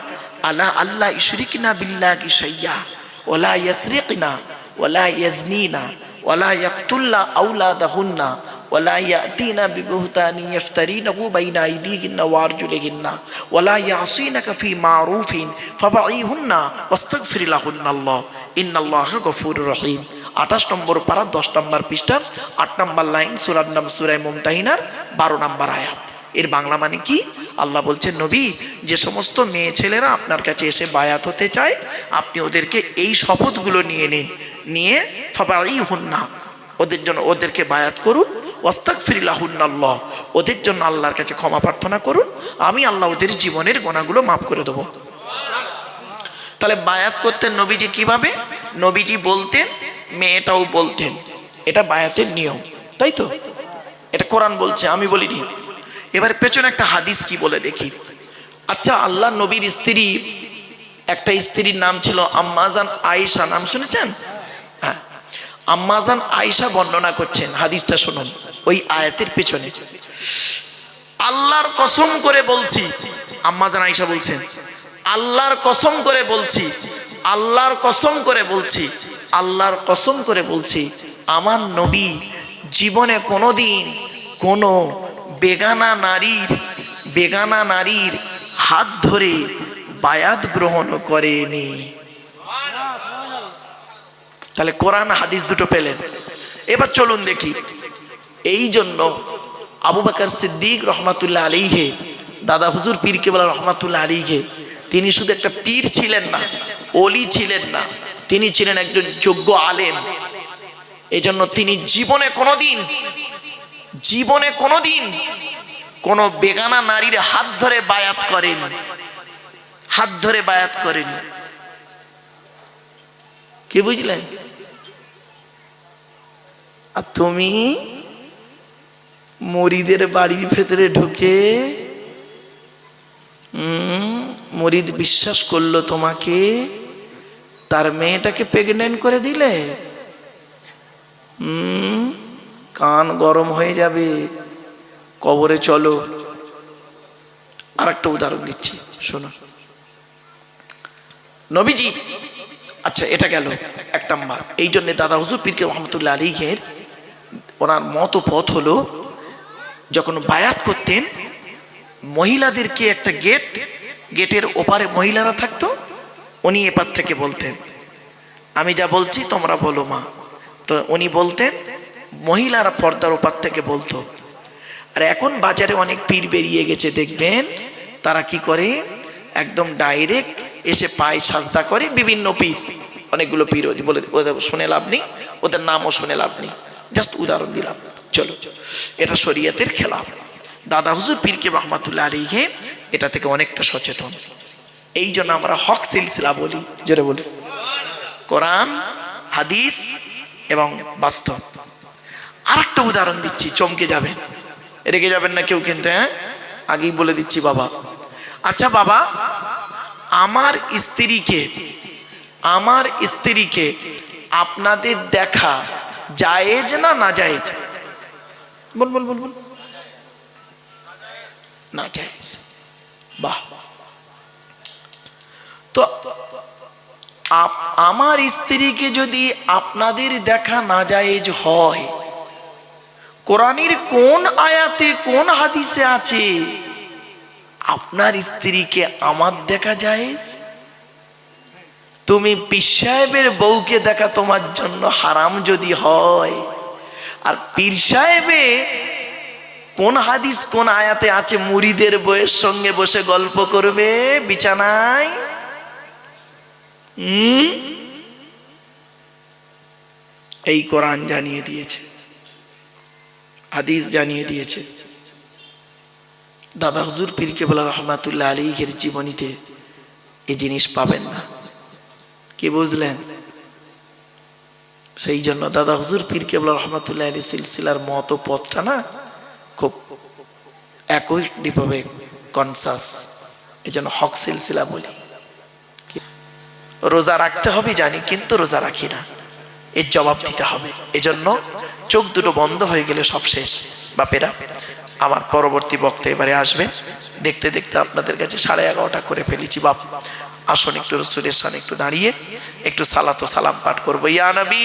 আলা আল্লাহ ইশরিকনা বিল্লাহি শাইয়্যা ওয়ালা ইয়াসরিকনা ওয়ালা ইয়াজনিনা ওয়ালা ইয়াকতুলনা আওলাদাহুন্না ওয়ালা ইয়াতিনা বিবুহতানি ইফতারিনাহু বাইনা আইদিহিন্না ওয়া আরজুলিহিন্না ওয়ালা ইয়াসিনাকা ফি মারুফিন ফাবাইহুন্না ওয়াস্তাগফির লাহুন্নাল্লাহ ইন্নাল্লাহা গফুরুর রহিম। 28 নম্বর পারা 10 নম্বর পৃষ্ঠার 8 নম্বর লাইন, সূরার নাম সূরা মুমতাহিনার 12 নম্বর আয়াত। এর বাংলা মানে কি? আল্লাহ বলছেন, নবী যে সমস্ত মেয়ে ছেলেরা আপনার কাছে এসে বায়াত হতে চায়, আপনি ওদেরকে এই শপথগুলো নিয়ে নিন, নিয়ে ফাবাইহুন্না, ওদের জন্য ওদেরকে বায়াত করুন, ওয়াস্তাগফির লাহুন্নাল্লাহ, ওদের জন্য আল্লাহর কাছে ক্ষমা প্রার্থনা করুন, আমি আল্লাহ ওদের জীবনের গুনাহগুলো মাফ করে দেবো। তাহলে বায়াত করতেন নবীজি কিভাবে? নবীজি বলতেন, মেয়েটাও বলতেন, এটা বায়াতের নিয়ম, তাই তো? এটা কোরআন বলছে, আমি বলিনি। এবার পেছনে একটা হাদিস কি বলে দেখি। আচ্ছা, আল্লাহ নবীর স্ত্রী, একটা স্ত্রীর নাম ছিল আম্মাজান আয়েশা, নাম শুনেছেন? হ্যাঁ, আম্মাজান আয়েশা বর্ণনা করছেন, হাদিসটা শুনুন ওই আয়াতের পেছনে। আল্লাহর কসম করে বলছি, আম্মাজান আয়েশা বলছেন, আল্লাহর কসম করে বলছি, আল্লাহর কসম করে বলছি, আল্লাহর কসম করে বলছি, আমার নবী জীবনে কোনোদিন কোনো বেগানা নারীর হাত ধরে বায়াত গ্রহণ করেনি। তাহলে কোরআন হাদিস দুটো পেলেন। এবার চলুন দেখি। এই জন্য আবু বকর সিদ্দিক রহমাতুল্লাহ আলাইহি, দাদা হুজুর পীর কেবলা রহমাতুল্লাহ আলাইহি, তিনি শুধু একটা পীর ছিলেন না, ওলি ছিলেন না, তিনি ছিলেন একজন যোগ্য আলেম। এই জন্য তিনি জীবনে কোনোদিন কোনো বেগানা নারীর হাত ধরে বায়াত করেনি, হাত ধরে বায়াত করেনি। কি বুঝলেন? আর তুমি মুরিদের বাড়ির ভেতরে ঢুকে মুরিদ বিশ্বাস করলো তোমাকে, তার মেয়েটাকে প্রেগনেন্ট করে দিলে, কান গরম হয়ে যাবে, কবরে চলো। আর একটা উদাহরণ দিচ্ছি, শোনো। নবীজি, আচ্ছা এটা গেল এক নাম্বার। এই জন্য দাদা হুজুর পীর কেবলা রহমাতুল্লাহ আলাইহির ওনার মত পথ হলো, যখন বায়াত করতেন মহিলাদেরকে একটা গেটের ওপারে মহিলারা থাকতো, উনি এপার থেকে বলতেন, আমি যা বলছি তোমরা বলো মা। তো উনি বলতেন, মহিলারা পর্দার ওপার থেকে বলতো। আর এখন বাজারে অনেক পীর বেরিয়ে গেছে, দেখবেন তারা কি করে, একদম ডাইরেক্ট এসে পায়ে সাজদা করে। বিভিন্ন পীর, অনেকগুলো পীর বলে, ওদের শুনে লাভ নেই, ওদের নামও শুনে লাভ নেই, জাস্ট উদাহরণ দিলাম। চলো, এটা শরীয়তের খেলাফ। দাদা হুজুর পীর কেবলা রহমাতুল্লাহ আলাইহি এটা থেকে অনেকটা সচেতন। এই জন্য আমরা হক সিলসিলা বলি, জোরে বলি, কোরআন হাদিস এবং বাস্তব। আর একটা উদাহরণ দিচ্ছি, চমকে যাবেন, রেগে যাবেন না কেউ কিন্তু, হ্যাঁ আগেই বলে দিচ্ছি বাবা। আচ্ছা বাবা, আমার স্ত্রীকে আপনাদের দেখা জায়েজ না না জায়েজ? বল বল বল বল। না জায়েজ। বাহ। তো আমার স্ত্রীকে যদি আপনাদের দেখা না জায়েজ হয়, কোরআনের কোন আয়াতে কোন হাদিসে আছে আপনার স্ত্রীকে আমার দেখা জায়েজ? তুমি পীর সাহেবের বউকে দেখা তোমার জন্য হারাম যদি হয়, আর পীর সাহেবে কোন হাদিস কোন আয়াতে আছে মুরিদের বউয়ের সঙ্গে বসে গল্প করবে বিছানায়? এই কোরআন জানিয়ে দিয়েছে, হাদিস জানিয়ে দিয়েছে। দাদা হুজুর পীর কেবলা রহমাতুল্লাহ আলাইহির জীবনীতে এই জিনিস পাবেন না। কি বুঝলেন? সেই জন্য দাদা হুজুর পীর কেবলা রহমাতুল্লাহ আলাইহি সিলসিলার মত পথটা না খুব একইভাবে কনসাস, এই জন্য হক সিলসিলা বলি। রোজা রাখতে হবে জানি, কিন্তু রোজা রাখি না, এর জবাব দিতে হবে। এজন্য চোখ দুটো বন্ধ হয়ে গেলে সব শেষ। বাপেরা, আমার পরবর্তী বক্তা এবারে আসবেন। দেখতে দেখতে আপনাদের কাছে 11:30 করে ফেলেছি। বাপ আসুন একটু রাসূলের সামনে একটু দাঁড়িয়ে একটু সালাত ও সালাম পাঠ করবো। ইয়া নবী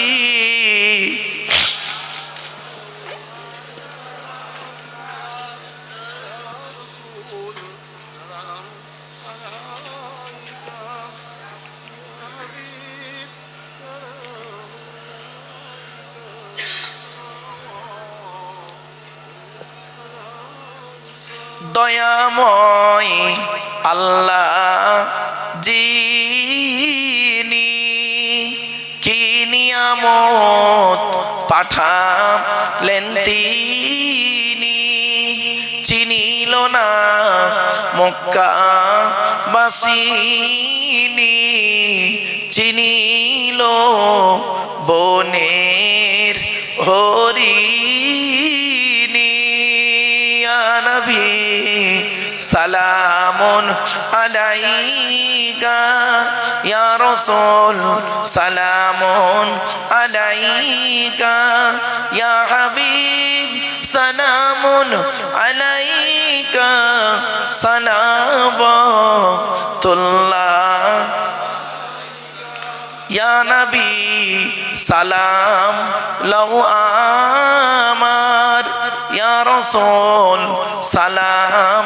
দয়াময় আল্লাহ যিনি কি নিয়ামত পাঠালেন তিনি, চিনিল না মক্কাবাসিনী, চিনিল বনের হরিণী। ইয়া নবী সালামুন আলাইকা, ইয়া রাসূল সালামুন আলাইকা, ইয়া হাবিব সালামুন আলাইকা, সালাওয়াতুল্লাহ। ইয়া নবী সালাম লাউ আমার, ইয়া রাসূল সালাম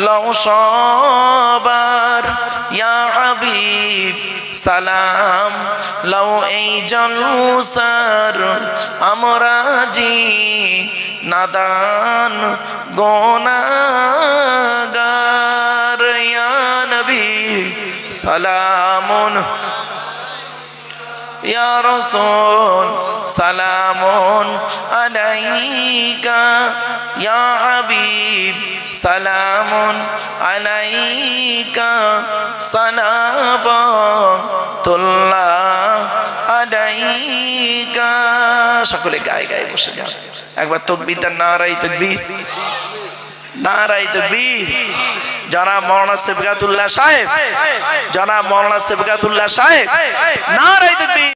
লাউ সবার, ইয়া হাবিব সালাম লাউ এই জলসার আমরা জি নাদান গুনাহগার। ইয়া নবী সালামুন, ইয়া রাসূল সালামুন আলাইকা, ইয়া হাবিব সালামুন আলাইকা, সালাওয়াতুল্লাহ আলাইকা। সকলে গায়ে গায়ে বসে যান। একবার তাকবীর দেন, নারায়ে তাকবীর, নারায়ে তাকবীর। জনাব মাওলানা সিবগাতুল্লাহ সাহেব, জনাব মাওলানা সিবগাতুল্লাহ সাহেব, নারায়ে তাকবীর।